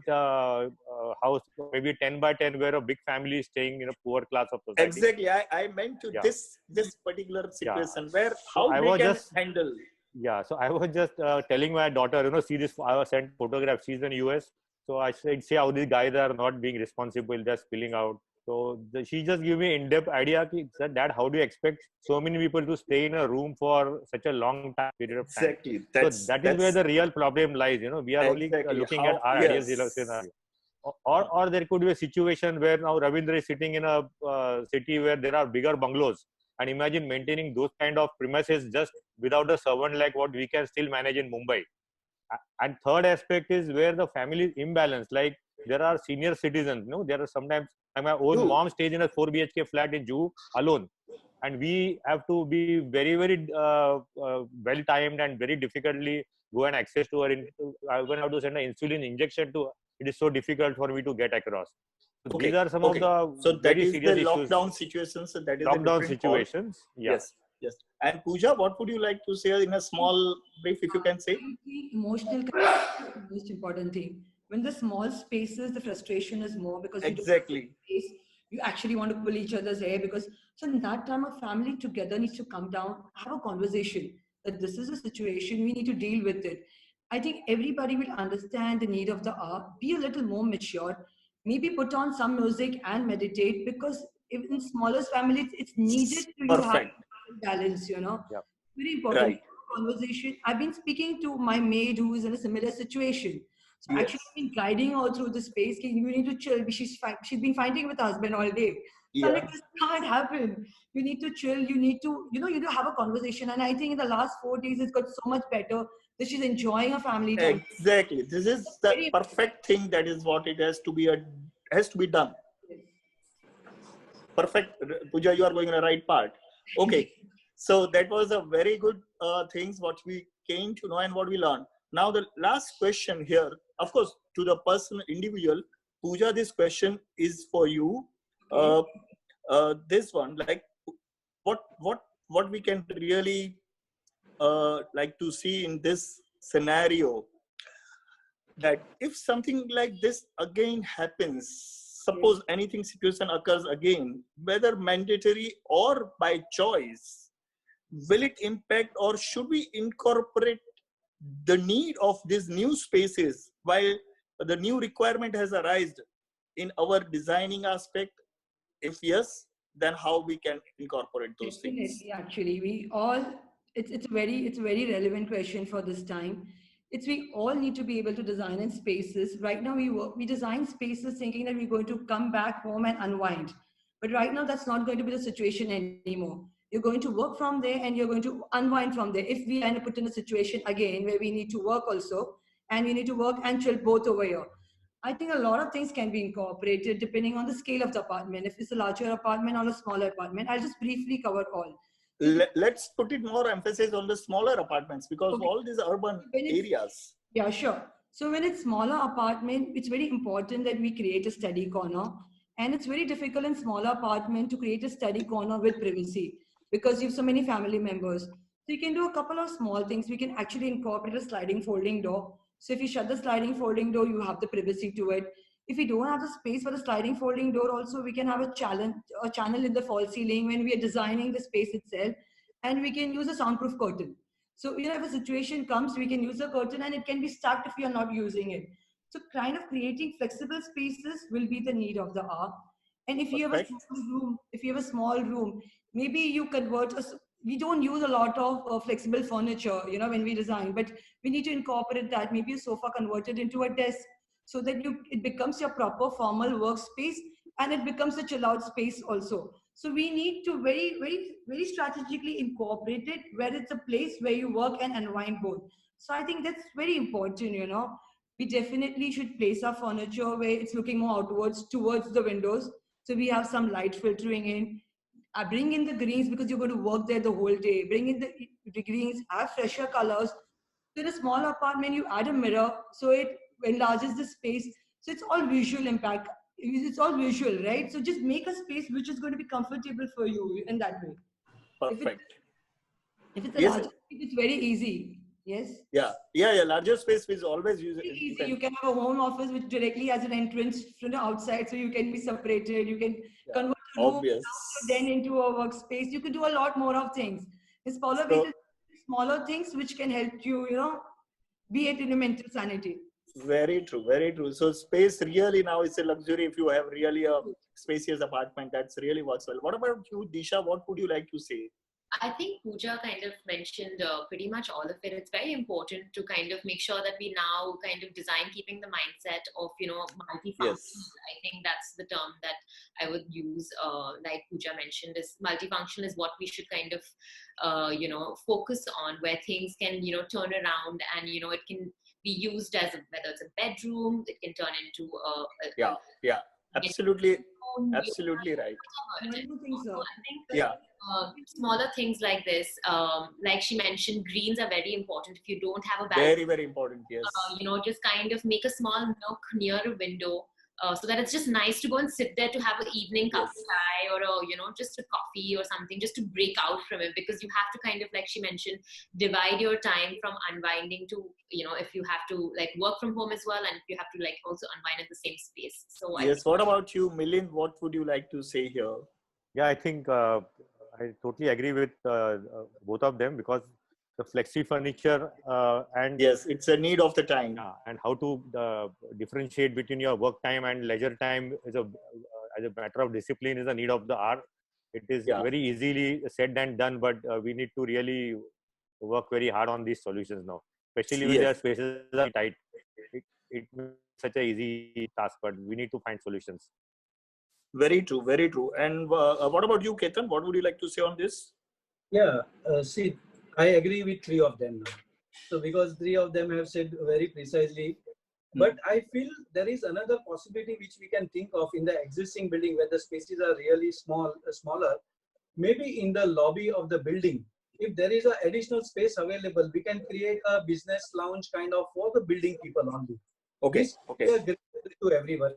house, maybe 10 by 10, where a big family is staying in a poor class of society. Exactly. I meant to this particular situation where how we can handle. Yeah. So I was just telling my daughter, see this, I was sent photograph. She's in US. So I said, see how these guys are not being responsible, they're spilling out. So she just gave me in-depth idea that Dad, how do you expect so many people to stay in a room for such a long time period of time? Exactly. So that is where the real problem lies. We are only exactly looking how, at our ideal scenario. Or there could be a situation where now Ravindra is sitting in a city where there are bigger bungalows, and imagine maintaining those kind of premises just without a servant like what we can still manage in Mumbai. And third aspect is where the family is imbalanced. Like there are senior citizens, there are sometimes, like my own mom stays in a 4 BHK flat in Juhu alone, and we have to be very, very well timed and very difficultly go and access to her. When I have to send an insulin injection to her, it is so difficult for me to get across. So these are some of the so that very is serious the issues. lockdown situations. So that is Lockdown the situations. Yeah. Yes. And Pooja, what would you like to say in a small brief, if you can say? Emotional connection is the most important thing. When the small spaces, the frustration is more because you don't have space. You actually want to pull each other's hair because so in that time a family together needs to come down, have a conversation that this is a situation, we need to deal with it. I think everybody will understand the need of the art, be a little more mature, maybe put on some music and meditate because in smaller families, it's needed to you have balance, Yep. Very important conversation. I've been speaking to my maid who is in a similar situation. So actually, I've been guiding her through the space. You need to chill. She's been fighting with her husband all day. So I'm like, this can't happen. You need to chill. You need to, you need to have a conversation. And I think in the last 4 days, it's got so much better that she's enjoying her family time. Exactly. This is the perfect thing. That is what it has to be done. Perfect. Pooja, you are going in the right part. Okay. So that was a very good things what we came to know and what we learned. Now the last question here, of course, to the person, individual, Pooja, this question is for you. This one, like, what we can really like to see in this scenario, that if something like this again happens, suppose anything situation occurs again, whether mandatory or by choice, will it impact or should we incorporate the need of these new spaces while the new requirement has arisen in our designing aspect? If yes, then how we can incorporate those things? Definitely, actually, it's a very relevant question for this time. We all need to be able to design in spaces. Right now, we design spaces thinking that we're going to come back home and unwind. But right now, that's not going to be the situation anymore. You're going to work from there and you're going to unwind from there. If we end up put in a situation again where we need to work also, and we need to work and chill both over here, I think a lot of things can be incorporated depending on the scale of the apartment. If it's a larger apartment or a smaller apartment, I'll just briefly cover all. Let's put it more emphasis on the smaller apartments because all these urban areas. Yeah, sure. So when it's smaller apartment, it's very important that we create a study corner. And it's very difficult in smaller apartment to create a study corner with privacy because you have so many family members. So you can do a couple of small things. We can actually incorporate a sliding folding door. So if you shut the sliding folding door, you have the privacy to it. If we don't have the space for the sliding folding door, also we can have a channel in the false ceiling when we are designing the space itself, and we can use a soundproof curtain. So if a situation comes, we can use a curtain, and it can be stuck if we are not using it. So kind of creating flexible spaces will be the need of the hour. And if you have a small room, maybe you convert us. We don't use a lot of flexible furniture, when we design, but we need to incorporate that. Maybe a sofa converted into a desk so that it becomes your proper formal workspace and it becomes a chill out space also. So we need to very, very, very strategically incorporate it where it's a place where you work and unwind both. So I think that's very important, We definitely should place our furniture where it's looking more outwards towards the windows. So we have some light filtering in. Bring in the greens because you're going to work there the whole day. Bring in the greens, have fresher colors. So in a small apartment, you add a mirror so it enlarges the space. So it's all visual impact. It's all visual, right? So just make a space which is going to be comfortable for you in that way. Perfect. If it's a larger space, it's very easy. Yes? Yeah. Larger space is always easy. You can have a home office which directly has an entrance from the outside, so you can be separated. You can convert a room then into a workspace. You can do a lot more of things. In smaller things which can help you, be it in your mental sanity. Very true, very true. So space really now is a luxury if you have really a spacious apartment. That's really works well. What about you, Disha? What would you like to say? I think Pooja kind of mentioned pretty much all of it. It's very important to kind of make sure that we now kind of design keeping the mindset of, multifunction. Yes. I think that's the term that I would use, like Pooja mentioned, is multifunction is what we should kind of, focus on, where things can, turn around and, it can be used as whether it's a bedroom, it can turn into Yeah, absolutely, room, absolutely right. whatever it is. One more thing, sir. I think Yeah, smaller things like this, like she mentioned, greens are very important. If you don't have a very, balcony, very important. Yes. just kind of make a small nook near a window, so that it's just nice to go and sit there to have an evening cup of chai or just a coffee or something, just to break out from it, because you have to kind of, like she mentioned, divide your time from unwinding to, if you have to like work from home as well, and if you have to like also unwind in the same space. So Yes. What about you, Milind? What would you like to say here? Yeah, I think I totally agree with both of them, because the flexi furniture and Yes, it's a need of the time. and how to differentiate between your work time and leisure time is as a matter of discipline is a need of the hour. It is very easily said and done, but we need to really work very hard on these solutions now, especially when their spaces are tight. It such a easy task, but we need to find solutions. Very true, very true. And what about you, Ketan? What would you like to say on this? Yeah, see, I agree with three of them now. So because three of them have said very precisely, but I feel there is another possibility which we can think of in the existing building where the spaces are really smaller. Maybe in the lobby of the building, if there is an additional space available, we can create a business lounge kind of for the building people only. Okay. This is a great to everyone.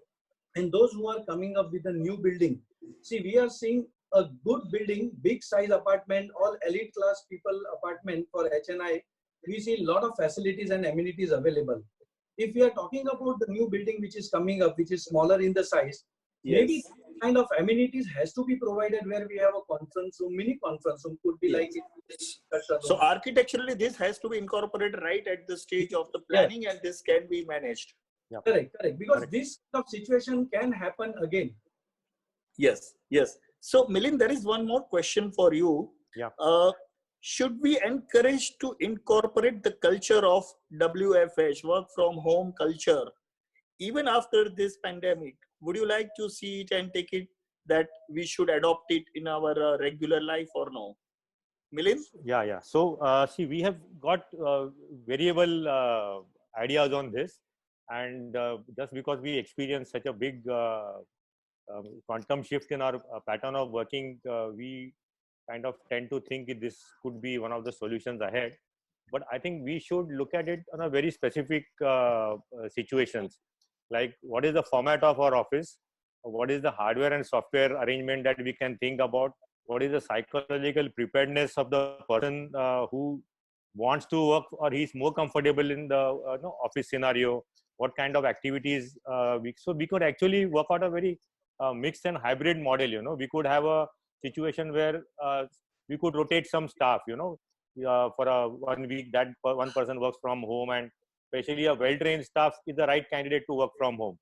And those who are coming up with a new building, see, we are seeing a good building, big size apartment, all elite class people apartment for HNI. We see a lot of facilities and amenities available. If we are talking about the new building which is coming up, which is smaller in the size, maybe kind of amenities has to be provided where we have a conference room, mini conference room could be like. So architecturally, this has to be incorporated right at the stage of the planning, and this can be managed. Yeah. Correct. Because this kind of situation can happen again. Yes. So Milind, there is one more question for you. Yeah. Should we encourage to incorporate the culture of WFH, work from home culture, even after this pandemic? Would you like to see it and take it that we should adopt it in our regular life or no? Milind? Yeah. So see, we have got variable ideas on this, and just because we experienced such a big quantum shift in our pattern of working, we kind of tend to think this could be one of the solutions ahead. But I think we should look at it on a very specific situations, like what is the format of our office, what is the hardware and software arrangement that we can think about, what is the psychological preparedness of the person who wants to work or he's more comfortable in the office scenario, what kind of activities so we could actually work out a very mixed and hybrid model. We could have a situation where we could rotate some staff, for a 1 week that one person works from home, and especially a well-trained staff is the right candidate to work from home.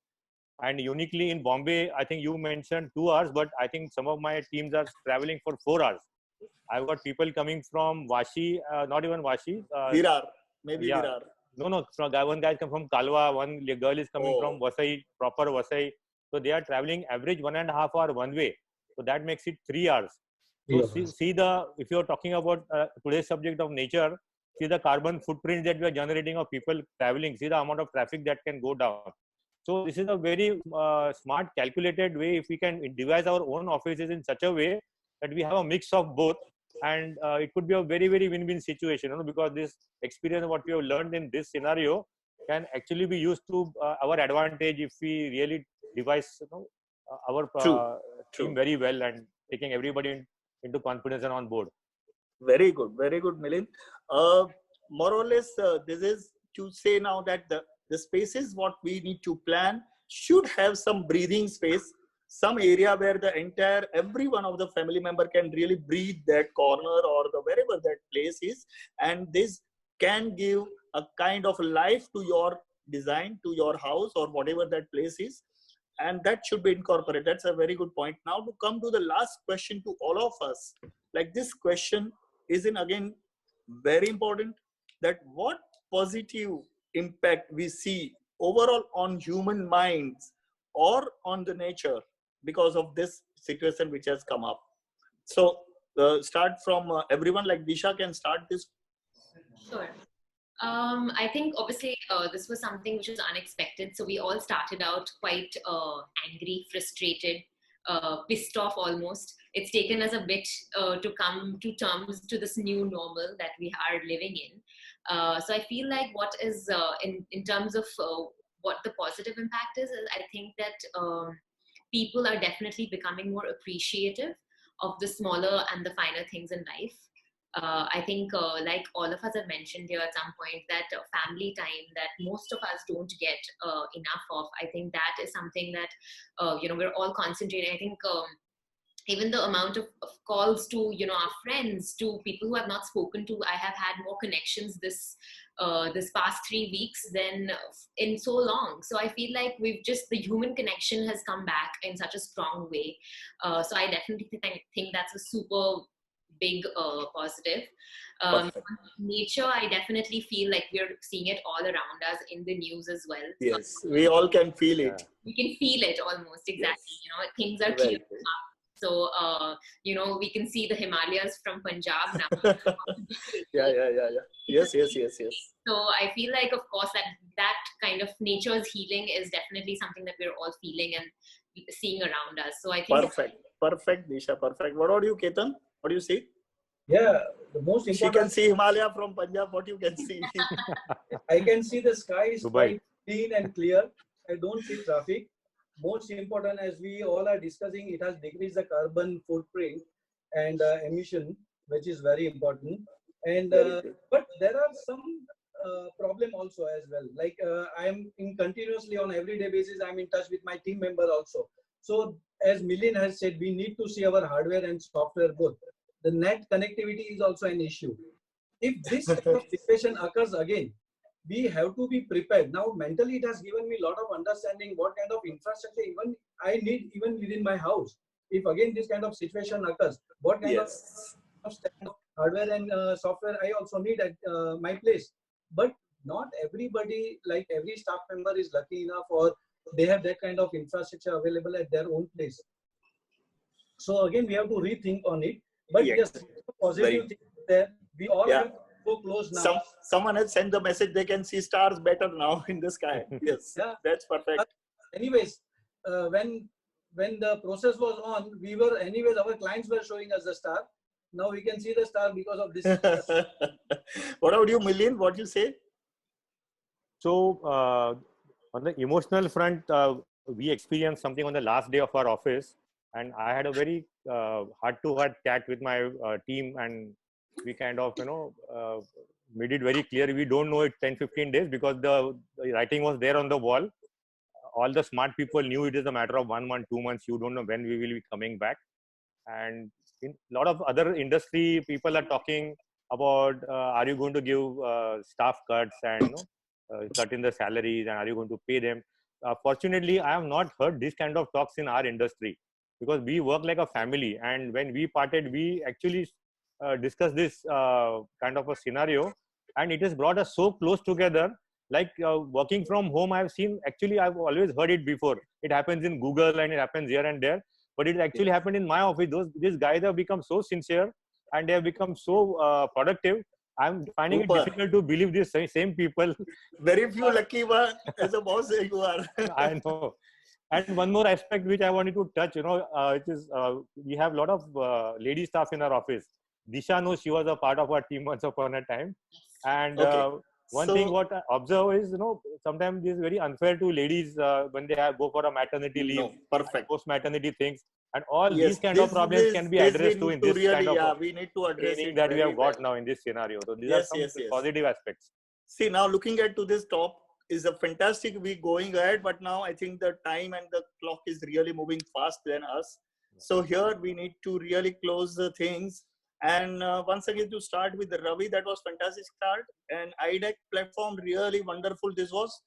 And uniquely in Bombay, I think you mentioned 2 hours, but I think some of my teams are traveling for 4 hours. I've got people coming from Vashi, not even Vashi. Virar, maybe Virar. No. One guy comes from Kalwa, one girl is coming from Vasai, proper Vasai. So they are traveling average 1.5 hour one way. So that makes it 3 hours. So if you're talking about today's subject of nature, see the carbon footprint that we are generating of people traveling, see the amount of traffic that can go down. So this is a very smart, calculated way. If we can devise our own offices in such a way that we have a mix of both, and it could be a very, very win-win situation, because this experience, what we have learned in this scenario, can actually be used to our advantage if we really devise our team very well and taking everybody into confidence and on board. Very good, Milind. More or less, this is to say now that the spaces what we need to plan should have some breathing space, some area where every one of the family member can really breathe that corner or wherever that place is, and this can give a kind of life to your design to your house or whatever that place is, and that should be incorporated. That's a very good point. Now to come to the last question to all of us, like this question is in again very important, that what positive impact we see overall on human minds or on the nature because of this situation which has come up. So start from everyone, like Disha can start this. Sure. I think obviously this was something which was unexpected. So we all started out quite angry, frustrated, pissed off almost. It's taken us a bit to come to terms to this new normal that we are living in. So I feel like what is in terms of what the positive impact is I think that people are definitely becoming more appreciative of the smaller and the finer things in life. I think, like all of us have mentioned here at some point, that family time that most of us don't get enough of. I think that is something that we're all concentrating. I think even the amount of calls to our friends, to people who have not spoken to, I have had more connections this past 3 weeks than in so long. So I feel like the human connection has come back in such a strong way. So I definitely think that's a super big positive. Nature, I definitely feel like we're seeing it all around us in the news as well. Yes, we all can feel it. We can feel it almost, exactly. Yes. Things are clearing up. So, we can see the Himalayas from Punjab now. Yeah. Yes. So I feel like, of course, that kind of nature's healing is definitely something that we're all feeling and seeing around us. So I think perfect, Disha, perfect. What about you, Ketan? What do you see? Yeah, the most important. She can see Himalaya from Punjab. What you can see? I can see the sky is Dubai. quite clean and clear. I don't see traffic. Most important, as we all are discussing, it has decreased the carbon footprint and emission, which is very important. And but there are some problem also as well. Like I am continuously on everyday basis. I'm in touch with my team member also. So as Milind has said, we need to see our hardware and software both. The net connectivity is also an issue. If this kind of situation occurs again, we have to be prepared. Now, mentally, it has given me a lot of understanding what kind of infrastructure even I need even within my house. If again this kind of situation occurs, what kind of hardware and software I also need at my place. But not everybody, like every staff member, is lucky enough or they have that kind of infrastructure available at their own place. So again, we have to rethink on it. But yes, positive thing there. We all have to go close now. Someone has sent the message they can see stars better now in the sky. Yes, that's perfect. Anyways, when the process was on, our clients were showing us the star. Now we can see the star because of this. What about you, Milind? What you say? So on the emotional front, we experienced something on the last day of our office. And I had a very heart-to-heart chat with my team, and we kind of, made it very clear we don't know it 10-15 days because the writing was there on the wall. All the smart people knew it is a matter of 1 month, 2 months. You don't know when we will be coming back. And in a lot of other industry, people are talking about are you going to give staff cuts and cut in the salaries, and are you going to pay them? Fortunately, I have not heard this kind of talks in our industry, because we work like a family, and when we parted, we actually discussed this kind of a scenario, and it has brought us so close together. Like working from home, I've always heard it before. It happens in Google and it happens here and there, but it actually happened in my office. These guys have become so sincere and they have become so productive. I'm finding it difficult to believe these same people. Very few lucky ones as a boss you are. I know. And one more aspect which I wanted to touch, which is we have a lot of lady staff in our office. Disha knows, she was a part of our team once upon a time. And one thing what I observe is, sometimes it's very unfair to ladies when they go for a maternity leave, post-maternity things. And all these kind of problems can be addressed in this kind of we need to address training that we have got now in this scenario. So these are some positive aspects. See, now looking at to this top is a fantastic week going ahead, but now I think the time and the clock is really moving fast than us. So here we need to really close the things. And once again, to start with Ravi, that was fantastic start. And iDAC platform, really wonderful this was.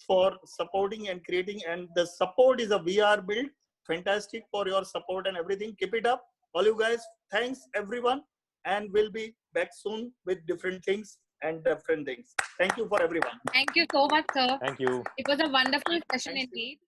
for supporting and creating. And the support is a VR build. Fantastic for your support and everything. Keep it up. All you guys, thanks everyone. And we'll be back soon with different things and different things. Thank you for everyone. Thank you so much, sir. Thank you. It was a wonderful session indeed.